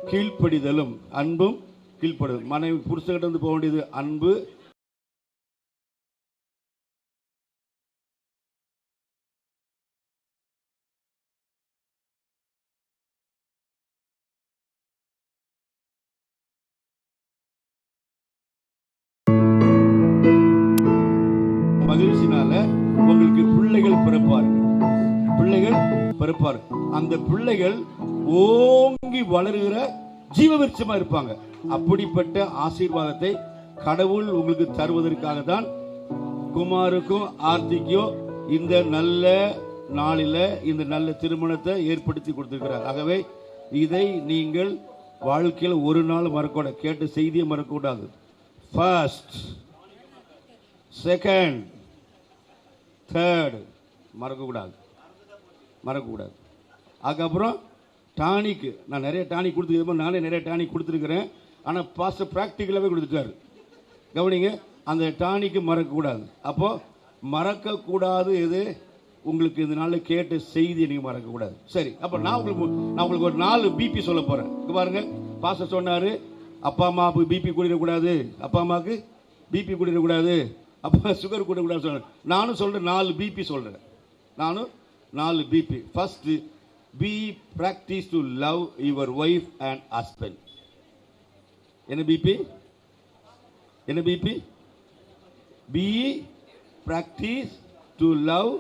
கீழ்ப்படிதலும், அன்பும் கீழ்ப்படுதல். மனைவி புருஷன்கிட்ட வந்து போக வேண்டியது அன்பு, மகிழ்ச்சினால உங்களுக்கு பிள்ளைகள் பிறப்பார்கள், பிள்ளைகள் பிறப்பார். அந்த பிள்ளைகள் ஓங்கி வளருகிற ஜீவ விருட்சமா இருப்பாங்க. அப்படிப்பட்ட ஆசீர்வாதத்தை கடவுள் உங்களுக்கு தருவதற்காக தான் குமாருக்கும் ஆர்த்திக்கும் இந்த நல்ல நாளில் இந்த நல்ல திருமணத்தை ஏற்படுத்தி கொடுத்திருக்கிறார். ஆகவே இதை நீங்கள் வாழ்க்கையில் ஒரு நாள் மறக்கூடாது, கேட்ட செய்தியை மறக்கக்கூடாது. ஃபர்ஸ்ட், செகண்ட், தேர்டு மறக்கக்கூடாது, மறக்கக்கூடாது. அதுக்கப்புறம் டானிக்கு நான் நிறைய டானிக் கொடுத்துருக்கேன், நானே நிறைய டானிக் கொடுத்துருக்கிறேன். ஆனால் பாஸ்டர் ப்ராக்டிக்கலாகவே கொடுத்துட்டாரு. கவனிங்க, அந்த டானிக்கு மறக்கக்கூடாது. அப்போது மறக்கக்கூடாது எது? உங்களுக்கு இந்த நாளில் கேட்ட செய்தியை நீங்கள் மறக்கக்கூடாது. சரி, அப்போ நான் உங்களுக்கு ஒரு 4 பிபி சொல்ல போகிறேன். இங்கே பாருங்க, பாஸ்டர் சொன்னார் அப்பா அம்மாவுக்கு பிபி கூடிடக்கூடாது, அப்பா அம்மாவுக்கு பிபி கூடிடக்கூடாது, அப்பா சுகர் கூடக்கூடாது சொன்னேன். நானும் சொல்கிறேன் 4 பிபி சொல்கிறேன். நானும் 4 BP. First, be practice to love your wife and husband. என்ன பிபி? என்ன BP? be practice to love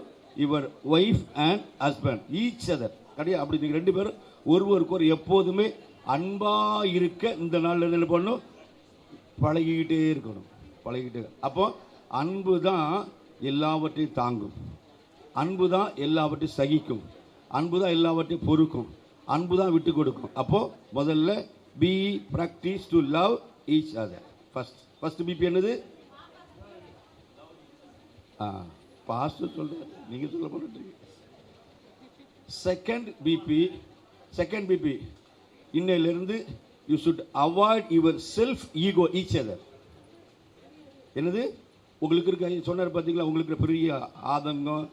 your wife and husband each other. கடையா அப்படி நீங்க 2 பேரும் ஒருவருக்கு ஒரு எப்போதுமே அன்பா இருக்க இந்த நாள்ல என்ன பண்ணணும்? பழகிக்கிட்டே இருக்கணும், பழகிக்கிட்டே. அப்போ அன்பு தான் எல்லாவற்றையும் தாங்கும், அன்பு தான் எல்லாவற்றையும் சகிக்கும், அன்பு தான் எல்லாவற்றையும் பொறுக்கும், அன்பு தான் விட்டு கொடுக்கும். அப்போ முதல்ல be practice to love each other. First BP என்னது? பாஸ்டர் சொல்ற, நீங்க சொல்ல போறீங்க. செகண்ட் பிபி இன்னையிலிருந்து you should avoid your self ego each other. என்னது? உங்களுக்கு இருக்க சொன்னார் பார்த்தீங்களா, உங்களுக்கு பெரிய ஆதங்கம்,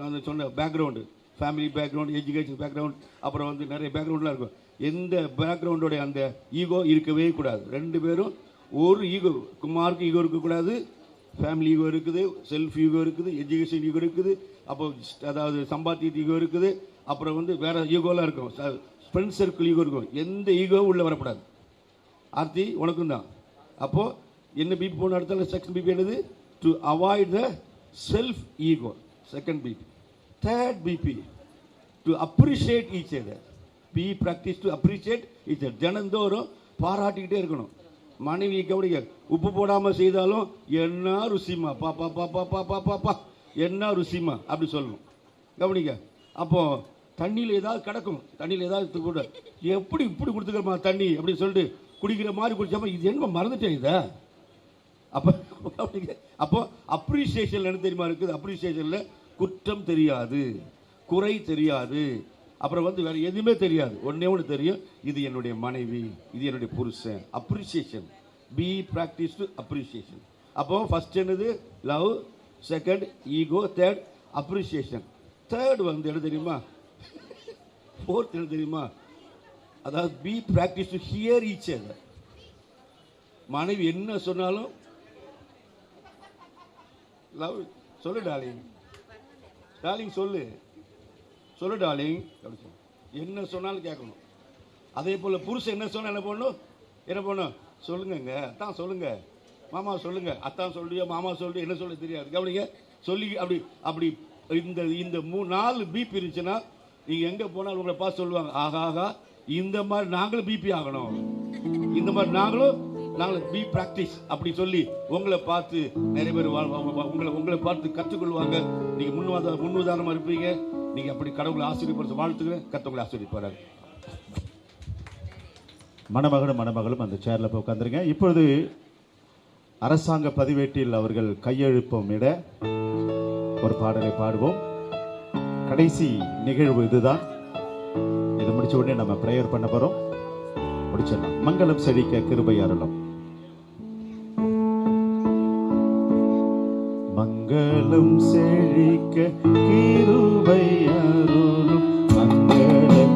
அந்த சொன்ன background, family background, education background, அப்புறம் வந்து நிறைய பேக்ரவுண்ட்லாம் இருக்கும். எந்த பேக்ரவுண்டோடைய அந்த ஈகோ இருக்கவே கூடாது. 2 பேரும் ஒரு ஈகோ, குமாருக்கு ஈகோ இருக்கக்கூடாது, ஃபேமிலி ஈகோ இருக்குது, செல்ஃப் ஈகோ இருக்குது, எஜுகேஷன் ஈகோ இருக்குது, அப்போ அதாவது சம்பாத்தியத்து ஈகோ இருக்குது, அப்புறம் வந்து வேற ஈகோலாம் இருக்கும், ஃப்ரெண்ட் சர்க்கிள் ஈகோ இருக்கும். எந்த ஈகோவும் உள்ளே வரக்கூடாது. ஆர்த்தி உனக்கும் தான். அப்போது என்ன பிபி போன இடத்துல செகண்ட் பிபி என்னது? To avoid the self ego. Second BP. Third BP to appreciate each other. Be practice to appreciate each other. தினந்தோறும் பாராட்டிக்கிட்டே இருக்கணும். மனைவி கவனிக்க, உப்பு போடாமல் செய்தாலும் என்ன ருசிமா, பாப்பா பாப்பா பாப்பா பாப்பா என்ன ருசிமா அப்படி சொல்லணும். கவனிக்க. அப்போது தண்ணியில் ஏதாவது கிடக்கும், தண்ணியில் ஏதாவது கூட எப்படி இப்படி கொடுத்துக்கிறமா தண்ணி அப்படின்னு சொல்லிட்டு குடிக்கிற மாதிரி குடிச்சாமல் இது என்ன மறந்துட்டேன் இதை. அப்போ அப்ரிசியேஷன் என்ன தெரியுமா இருக்குது? அப்ரிசியேஷனில் குற்றம் தெரியாது, குறை தெரியாது, அப்புறம் வந்து வேறு எதுவுமே தெரியாது. ஒன்றே ஒன்று தெரியும், இது என்னுடைய மனைவி, இது என்னுடைய புருஷன். Appreciation. Be practice to appreciation. அப்போது ஃபஸ்ட் என்னது? Love. Second ego. Third appreciation. Third வந்து என்ன தெரியுமா? ஃபோர்த் என்ன தெரியுமா? அதாவது be practice to hear each other. மனைவி என்ன சொன்னாலும் லவ் சொல்லு டார்லிங், டார்லிங் சொல்லு சொல்லு டார்லிங் அப்படி சொல்லு. என்ன சொன்னாலும் கேட்கணும். அதே போல் புருஷன் என்ன சொன்னால் என்ன பண்ணணும்? என்ன பண்ணணும்? சொல்லுங்கங்க, அத்தான் சொல்லுங்க, மாமா சொல்லுங்க, அத்தான் சொல்றியோ மாமா சொல்றியோ என்ன சொல்ல தெரியாது. கவனிங்க. சொல்லி அப்படி அப்படி இந்த இந்த 4 பிபி இருந்துச்சுன்னா நீங்கள் எங்கே போனாலும் உங்களை பார்த்து சொல்லுவாங்க, ஆகா இந்த மாதிரி நாங்களும் பிபி ஆகணும், இந்த மாதிரி நாங்களும் பி ப்ராக்டிஸ் அப்படி சொல்லி உங்களை பார்த்து நிறைய பேர் உங்களை பார்த்து கற்றுக்கொள்வாங்க. நீங்கள் முன்னுதாரணமாக இருப்பீங்க. நீங்கள் அப்படி கடவுளை ஆசீர்வதிப்பது வாழ்த்துக்கிறேன். கர்த்தர் ஆசீர்வதிப்பார். மணமகனும் மணமகளும் அந்த சேரில் போய் உட்காந்துருங்க. இப்பொழுது அரசாங்க பதிவேட்டில் அவர்கள் கையெழுப்பம் இட ஒரு பாடலை பாடுவோம். கடைசி நிகழ்வு இதுதான். இது முடிச்ச உடனே நம்ம பிரேயர் பண்ண போறோம். முடிச்சிடலாம். மங்களம் செழிக்க கிருபை அருளும். மங்களம் செழிக்க கிருபை அருளும். மங்களம்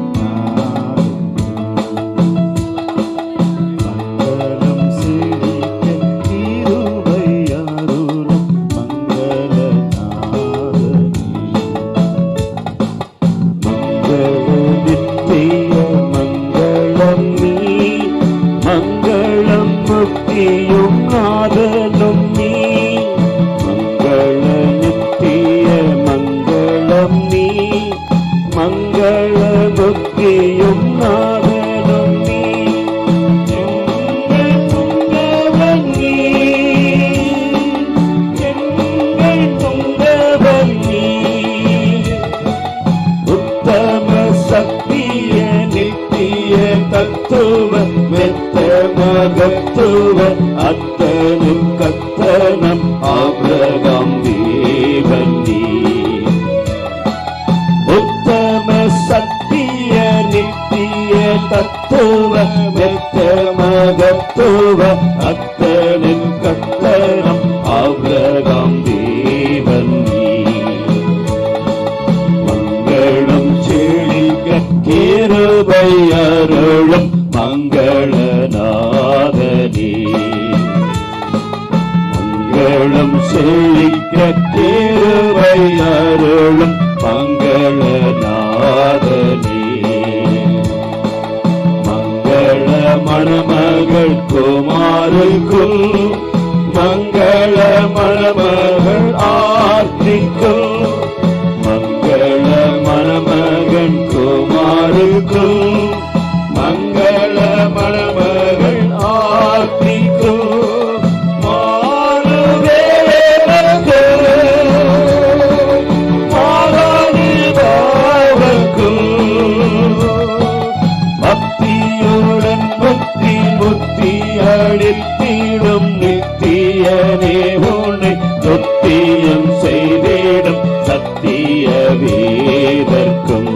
அத்தனும் கத்தனம் ஆபிரகாம் தேவன் நீ. உத்தம சத்திய நித்திய தத்துவ மெத்தமகத்துவ அத்தனின் கத்தனம் ஆபிரகாம் தேவன் நீ. மங்களம் செழிக்க கிருபை அருளும் மங்களநாதனே. மங்களம் செழிக்க கிருபை அருளும் மங்களநாதனே. மங்கள மணமகள் குமாருக்கும் மங்கள மணமகள் ஆர்த்திக்கும். மங்கள மணமகன் குமாருக்கும் மங்கள மணமகள் ஆர்த்திக்கும். பக்தியுடன் புத்தி முத்தி அளித்திடும் நித்தியனே உன்னை தொத்தியம் செய்திடும் சத்திய வேதற்கும்.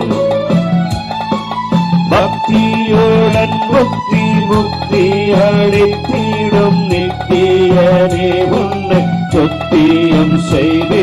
பக்தியுடன் முக்தி முக்தி அளித்திடும் நித்தியனே உன்னை தொத்தியம் செய்து